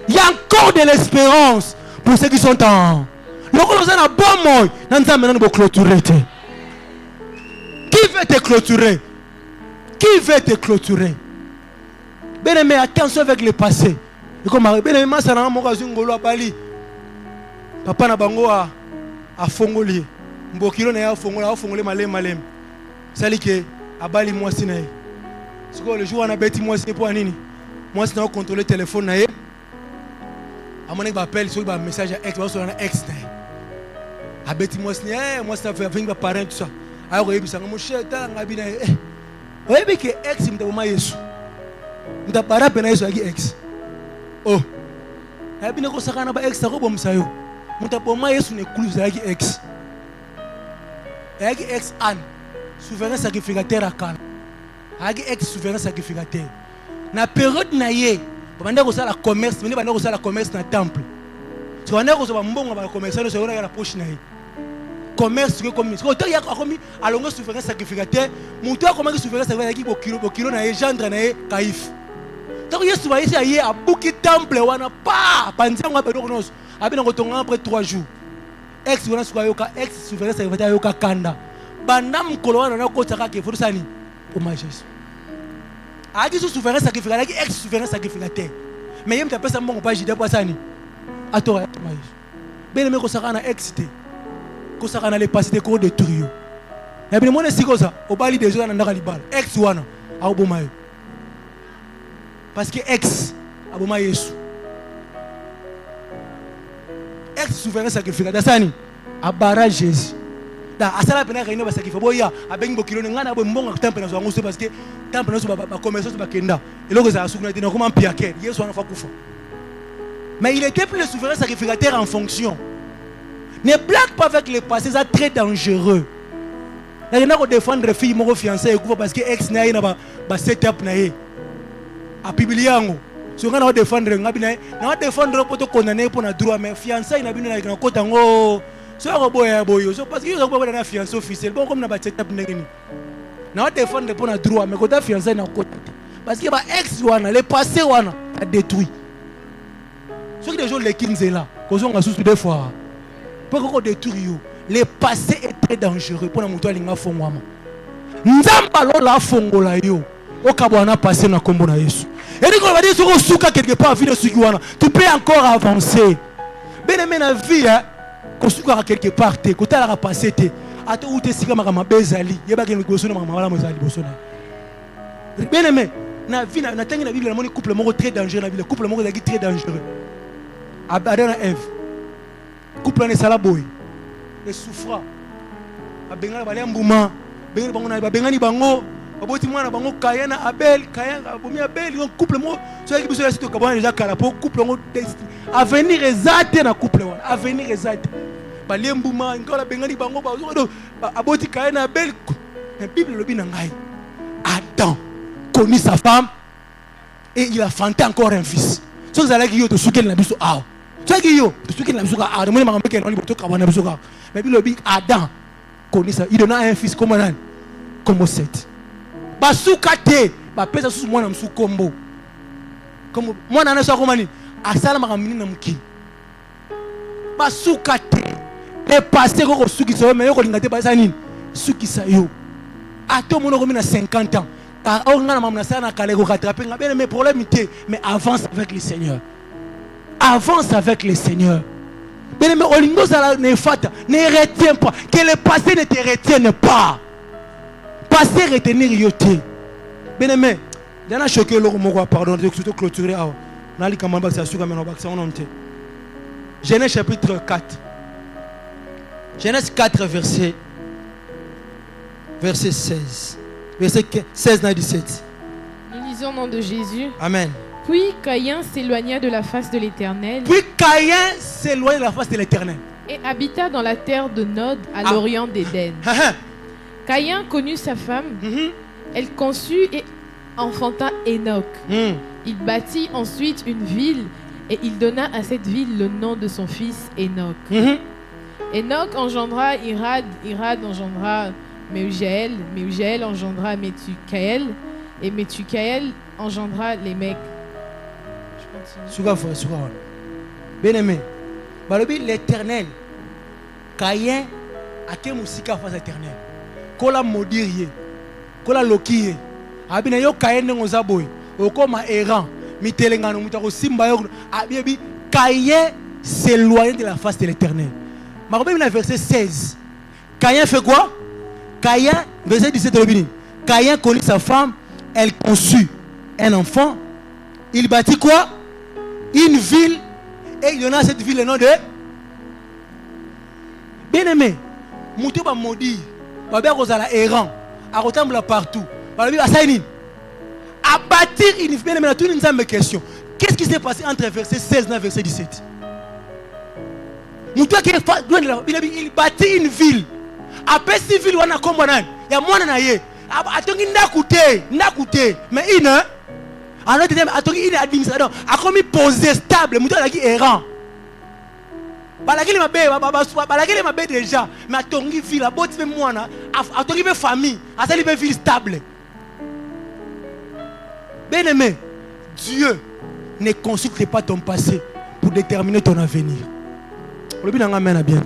Il y a encore de l'espérance. Pour ceux qui sont en... Le Colossal a bon mot. Nous allons clôturer. Qui veut te clôturer? Qui veut te clôturer? Bien aimé, attention avec le passé. Bien aimé, ça n'a pas de Bali. Papa n'a pas à Fongoli. Mbokilo n'a pas à Fongoli malem. C'est lui qui a Bali moi si naïe. C'est quoi le jour où on a bêti moi si pour nini? Moi si on contrôle le téléphone naïe. À mon époque, appelle sur un message à ex, sur un ex. À bêti moi, moi ça fait venir parents tout ça. Alors il dit ça, mon cher, t'as un habit. Oui, mais que ex, il me dit Yesu. Il t'a parlé peine Yesu avec ex. Oh, habit ne conseille pas ex, ça robom ça yo. Il t'a parlé Yesu ne coule avec ex. Avec ex Anne, souverain sacrificateur à Cannes. Avec ex souverain sacrificateur. Na période naïe. Pendant que ça la commerce, pendant que ça la commerce dans le temple. Si on a que ça va mbongo ba commerce, c'est on a la poche naïe. Commerce que comme quand il y a comme à longue souverain sacrificateur, mon toi comment que souverain sacrificateur qui kilo naïe gendre naïe caïf. Donc il y a souvent ici ailleurs à bouki temple wana pas panzia ngwa bedo konos. Abina kotonga après 3 jours. Ex wana suka yoka ex souverain sacrificateur yoka kanda. Bandam kolo wana na kotaka ke furusani. Hommage Jésus. A dit souverain sacrificateur, ex-souverain sacrificateur. Mais il me appelle ça mon page de Poissani. Attends, bien aimé que ça a excité. Que ça a les passés de cours de trio. Et bien, moi, c'est comme ça. Au bali des gens dans la bal. Ex-wana. A Obomayo. Parce que ex, Abomayo Yesu. Ex-souverain sacrificateur. Sani. A barrage Jésus. Da asala pena réunion ba sacrifice boya abengi bokilo ngana bo mbonga temple na zo nguso parce que temple na zo ba commerce ba kenda eloko za sukuna dina comment piaker Yesu ana fa kufa. Mais il était plus le souverain sacrificateur en fonction. Ne blague pas avec le passé, c'est très dangereux. Il y en a qui défendre fille mon fiancé parce que ex na ina ba setup na ye a bibliango so ngana défendre ngabina na défendre pour te condamner pour na droit mais fiancé na bino na kota ngo so boya boyo so parce que yo ko na fiancé officiel bon comme na ba setup ngeni na défendre pour na droit mais kota fiancé na kota parce que ba ex wana le passé wana a détruit ceux qui déjà les 15 là qu'on a sous deux fois pour qu'on détruit yo le passé est très dangereux pour na muto alinga fongwama nzamba lo la fongola yo okabwana passé na kombo na Yesu et dit qu'on va dire sur suka quelque part vie de sukiwana tu peux encore avancer ben aimé na vie hein ko suka quelque part te ko tala passé te ato ute sika makama bezali yeba ke ngosona makama wala mozali bosona ben aimé na vie na tangi na Bible na moni couple moko très dangereux na Bible couple moko zaki très dangereux Adam et Ève couple ne sala boy et souffra abenga bale mbuma bengani bango baboti mwana bango Caïn na Abel, Caïn abomi Abel, donc couple mo so ki biso ya sito kabana déjà kala po couple ngo avenir ezate na couple wana, avenir ezate balembuma ngola bengani bango bazo aboti Caïn na Abel. La Bible le dit dans ngai Adam connut sa femme et il a fanté encore un fils. So vous allez yo to sukel na biso aw. So ki yo to sukel na biso ka aw, mo ma mbeke na liboto ka bana biso ka. Mais Bible le dit Adam connut ça, il donna un fils comme nan comme Seth. Basuka te ba pesa susu mwana msu kombo. Comme mwana na so komani asala makamini na muki. Basuka te le passé ko suki so mais yo ko lingate ba sa nini suki sa yo. Attends mon homme 50 ans. Mais problème mais avance avec le Seigneur. Avance avec le Seigneur. Mais ne retiens pas. Que le passé ne te retienne pas. Passé retenir yoté. Bien aimé, il y a choqué le mot pardon de surtout clôturer. Genèse chapitre 4. Genèse 4 verset 16. Verset 16 à 17. Nous lisons au nom de Jésus. Amen. Puis Caïn s'éloigna de la face de l'Éternel. Puis Caïn s'éloigna de la face de l'Éternel. Et habita dans la terre de Nod, à l'orient d'Éden. Caïn connut sa femme. Elle conçut et enfanta Enoch. Il bâtit ensuite une ville et il donna à cette ville le nom de son fils Enoch. Enoch engendra Irad, Irad engendra Méhujaël, Méhujaël engendra Methukaël, et Methukaël engendra les mecs. Je continue. Bien aimé, l'Éternel, Caïn a quel musica face à l'Éternel. Kola maudirier, kola lokier. Abina yo Caïn n'osa boy, okoma errant, mitelengano mutako simba yo. Abibi Caïn s'éloigne de la face de l'Éternel. Marobé le verset 16. Caïn fait quoi? Caïn, verset 17 de l'Obini. Caïn connut sa femme, elle conçut un enfant. Il bâtit quoi? Une ville. Et il donna à cette ville le nom de. Bien aimé, Moutou va maudire. Babé Rosala errant. À ressemble partout. Babé Assaini. À bâtir une ville. Bien aimé, tout une simple question. Qu'est-ce qui s'est passé entre verset 16 et verset 17? Moutou qui il bâtit une ville. Après cette ville, on a comme il y a moins de naïe. Atongi nakute, mais il ne. En autre terme, atongi il administrateur. A comme posé stable, mouton la qui errant. Balaki le mabé déjà, mais atongi ville, a botte moi na, atongi be famille, a sali be ville stable. Bien aimé, Dieu ne consulte pas ton passé pour déterminer ton avenir. Le but n'a pas bien.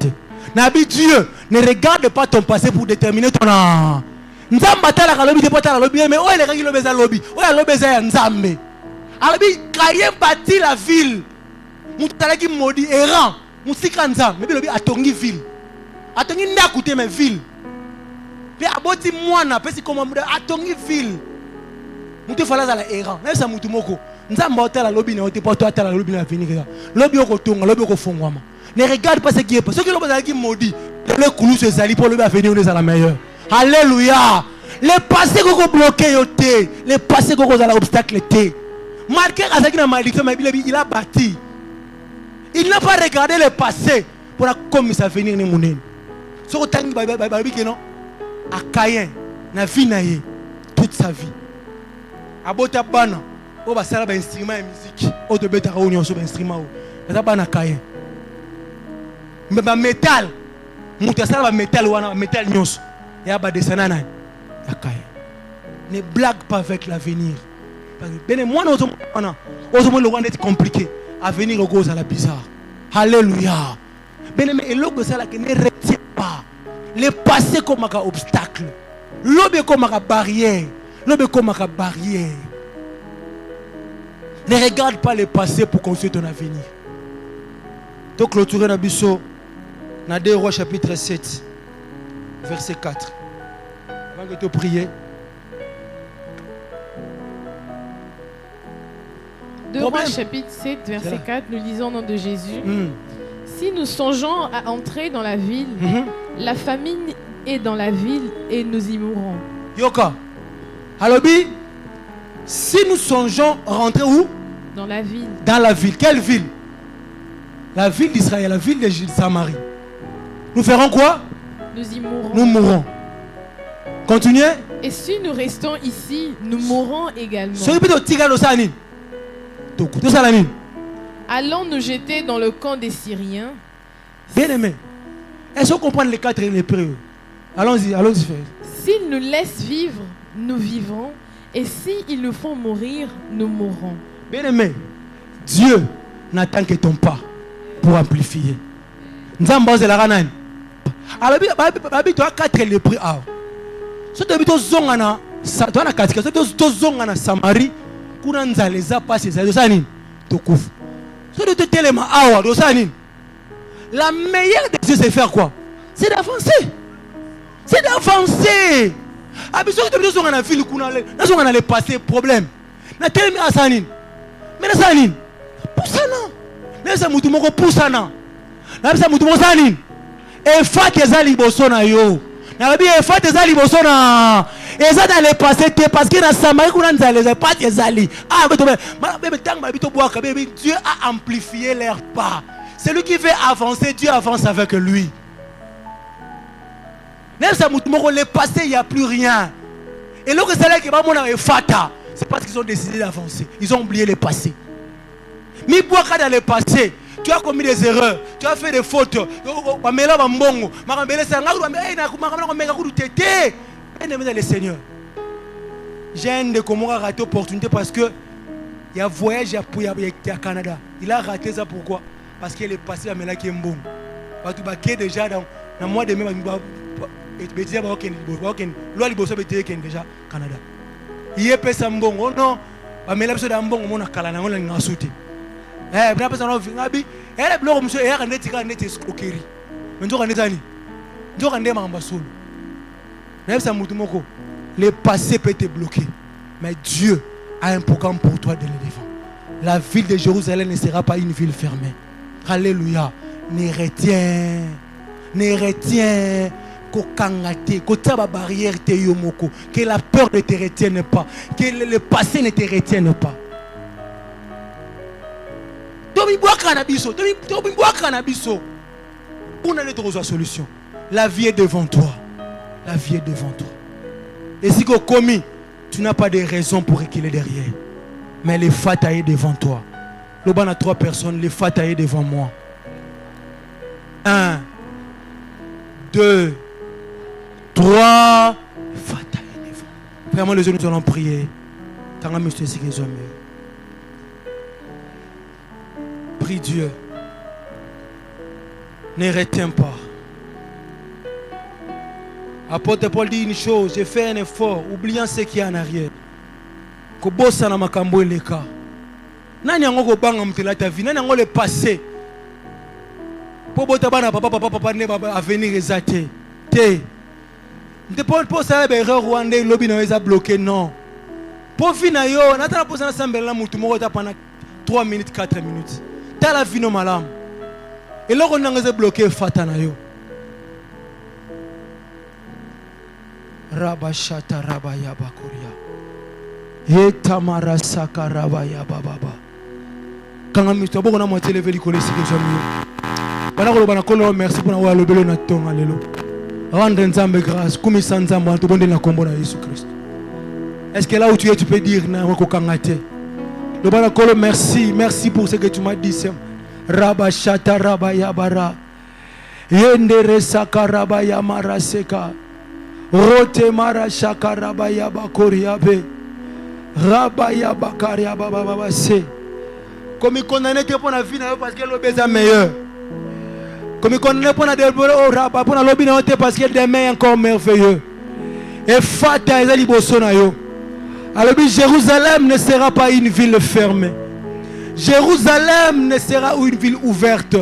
Nabi Dieu ne regarde pas ton passé pour déterminer ton âme. Nzamba la lobby pas la lobby mais où est le lobby lobby où est lobby za nzambe. Alabi Caïn bâtit la ville. Mutala qui maudit errant. Musika nzambe mais lobby atongi ville. Atongi ndakoute mais ville. Puis aboti mwana pesi comme atongi ville. Mutu fala za la errant. Même ça mutu moko. Nzamba otala lobby na otepa to atala lobby na venir. Lobby okotonga lobby okofongwama. Ne regarde pas ce qui est passé. Ceux qui l'ont maudit, le coulou se sali pour le venir, on est à la meilleure. Alléluia. Les passés qu'on a bloqués, les passés qu'on a l'obstacle, marqué à ce qu'il a malédiction, mais il a bâti. Il n'a pas regardé le passé pour la comme ça venir ne mounen. Ce que tu as dit, non, à Caïn, na vie naïe toute sa vie. À Botabana, on va faire un instrument de musique. On te met à réunion sur l'instrument. Ça va na Caïn. Mais le métal, le métal, le métal, ne blague pas avec l'avenir. Moi, on est compliqué. L'avenir est la bizarre. Alléluia. Et l'autre, c'est que ne retient pas. Le passé comme un obstacle. L'autre comme une barrière. L'autre comme une barrière. Ne regarde pas le passé pour construire ton avenir. Donc, clôturer la biseau. Dans 2 Rois chapitre 7, verset 4. Avant que tu pries. 2 Rois chapitre 7, verset 4, nous lisons au nom de Jésus. Si nous songeons à entrer dans la ville, la famine et dans la ville, et nous y mourrons. Yoka. Alobi, si nous songeons rentrer où? Dans la ville. Dans la ville. Quelle ville? La ville d'Israël, la ville de Samarie. Nous ferons quoi? Nous y mourrons. Nous mourrons. Continuez. Et si nous restons ici, nous mourrons également. Allons nous jeter dans le camp des Syriens. Bien aimé, est-ce qu'on comprend les 4 lépreux? Allons-y, allons-y faire. S'ils nous laissent vivre, nous vivrons. Et s'ils nous font mourir, nous mourrons. Bien aimé, Dieu n'attend que ton pas pour amplifier. Nzamba de la ranane. Alors, tu as 4 lépreux. Si tu as zongana, tu as 4 lépreux. Si tu as zongana Samarie, kuna nzaleza passe ça dosani tokufu. Si tu as tellement awa dosani. La meilleure des choses c'est faire quoi? C'est d'avancer. C'est d'avancer. Abiso tu as zongana ville kuna na zongana le passé problème. Na tellement asani. Mais na sani. Poussana. Nesa mutu moko poussana. Nasa mutu moko sani. Et fat ezali boso na yo. Na bi e fat ezali boso na. Eza dans le passé parce que na Samarie kuna nzaleza pas ezali. Ah bébé tang ba bito boaka bébé Dieu a amplifié leur pas. Celui qui veut avancer, Dieu avance avec lui. Nesa mutu moko le passé il y a plus rien. Et lorsque c'est là que ba mona e fata, c'est parce qu'ils ont décidé d'avancer. Ils ont oublié le passé. Mi boaka dans le passé. Tu as commis des erreurs, tu as fait des fautes. Le Seigneur. J'ai un de comment a raté l'opportunité parce que il y a un voyage à Canada. Il a raté ça pourquoi? Parce qu'il est passé à Mela qui est bon. Tu es déjà dans le mois de mai. Déjà Canada. Il est passé à bon. Oh non, Mela est dans bon. On a calé, on a sauté. Eh, bien personne n'a vu. Elle est bloquée, monsieur. Elle a net escroquerie. Mais tu as net ani. Tu as net mambasolo. Même ça moutumoko. Le passé peut te bloquer, mais Dieu a un programme pour toi de l'élévant. La ville de Jérusalem ne sera pas une ville fermée. Alléluia. Ne retiens qu'au kangate, qu'au taba barrière te yomoko, que la peur ne te retienne pas, que le passé ne te retienne pas. On a notre solution. La vie est devant toi. La vie est devant toi. Et si tu as commis, tu n'as pas de raison pour reculer derrière. Mais les fata est devant toi. Le ban a 3 personnes, les fata est devant moi. 1, 2, 3. Fata est devant. Vraiment, les gens nous allons prier. Prie Dieu. Ne retiens pas. Apôtre Paul dit une chose, j'ai fait un effort, oubliant ce qui est en arrière. Kobosa na makambo eleka. Nani yango ko banga mutela ta vie, nani yango le passé. Po bota bana papa ne baba avenir ezate. Te. Nte po ça be erreur Rwanda lobi na eza bloqué non. Po fina yo, natala posa na sambela mutu moko ta pendant 3 minutes 4 minutes. Ta la vie no malam. Et là on a bloqué fata na yo. Rabashata rabaya bakoria. Etamara saka rabaya bababa. Quand mi to boko na moitié levé likole si que jamais. Bana ko bana ko merci pour na lo belo na tonga lelo. Rendre nzambe grâce comme ça nzambe en to bonde na kombo na Jésus Christ. Est-ce que là où tu es tu peux dire na ko kangate. Le bana ko merci pour ce que tu m'as dit. Rabashata rabaya bara. Yendere saka rabaya maraseka. Rote mara shakaraba ya bakoria be rabaya bakaria baba baba se comme il condamné pour la vie parce que l'obé est meilleur comme il condamné pour la développer au raba pour la lobby parce que demain est encore merveilleux et fata ezali boso na yo alors Jérusalem ne sera pas une ville fermée. Jérusalem ne sera une ville ouverte.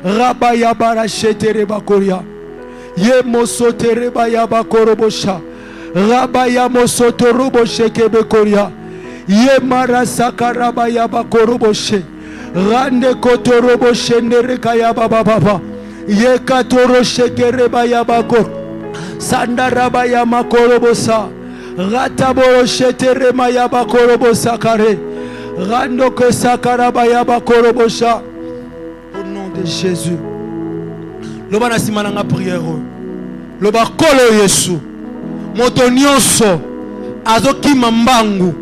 Rabaya barachete bakoria. Ye mosotere baya bakorobosha rabaya mosotorobo shekebe koria ye marasaka rabaya bakoroboshe rande kotorobo shendere kaya baba baba ye katoro shekere baya bakor Sandaraba ya makorobosa. Rataboro sheterema ya bakorobosa kare. Randoko sakaraba ya bakorobosa. Au nom de Jésus. Loba na simana nga prière. Loba kolo Yesu. Moto nyonso azokima mbangu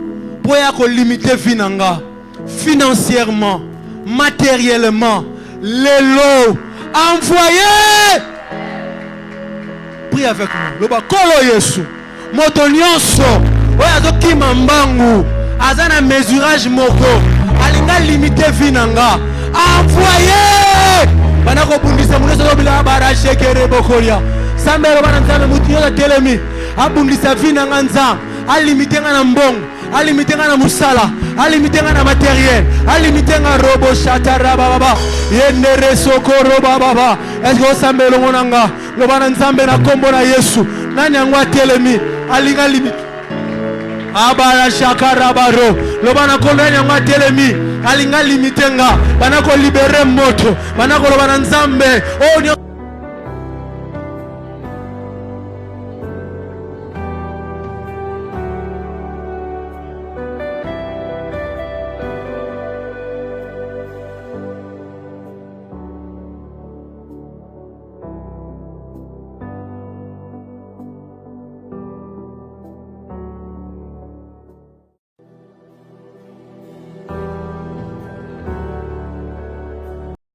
po ya ko limiter vinanga financièrement, matériellement, lelo envoyé. Prie avec moi. Loba kolo Yesu. Moto nyonso oyo azokima mbangu azana mesurage moko alinga limiter vinanga envoyé. Bana ko bundisa muneso lobila barashe kere bokolia. Sambero bana nzambe mutu yoza telemi abundisa vinanga nzambe alimiter nga na mbongo, alimiter nga na musala, alimiter nga na matériel, alimiter nga robo shataraba baba yendere sokoro baba. Est-ce que sambelo monanga lobana nzambe na kombo na Yesu nani yango atelemi alinga limite abara shakarabaro lobana kombo nani yango atelemi alinga limite nga bana ko libérer moto bana ko lobana nzambe oh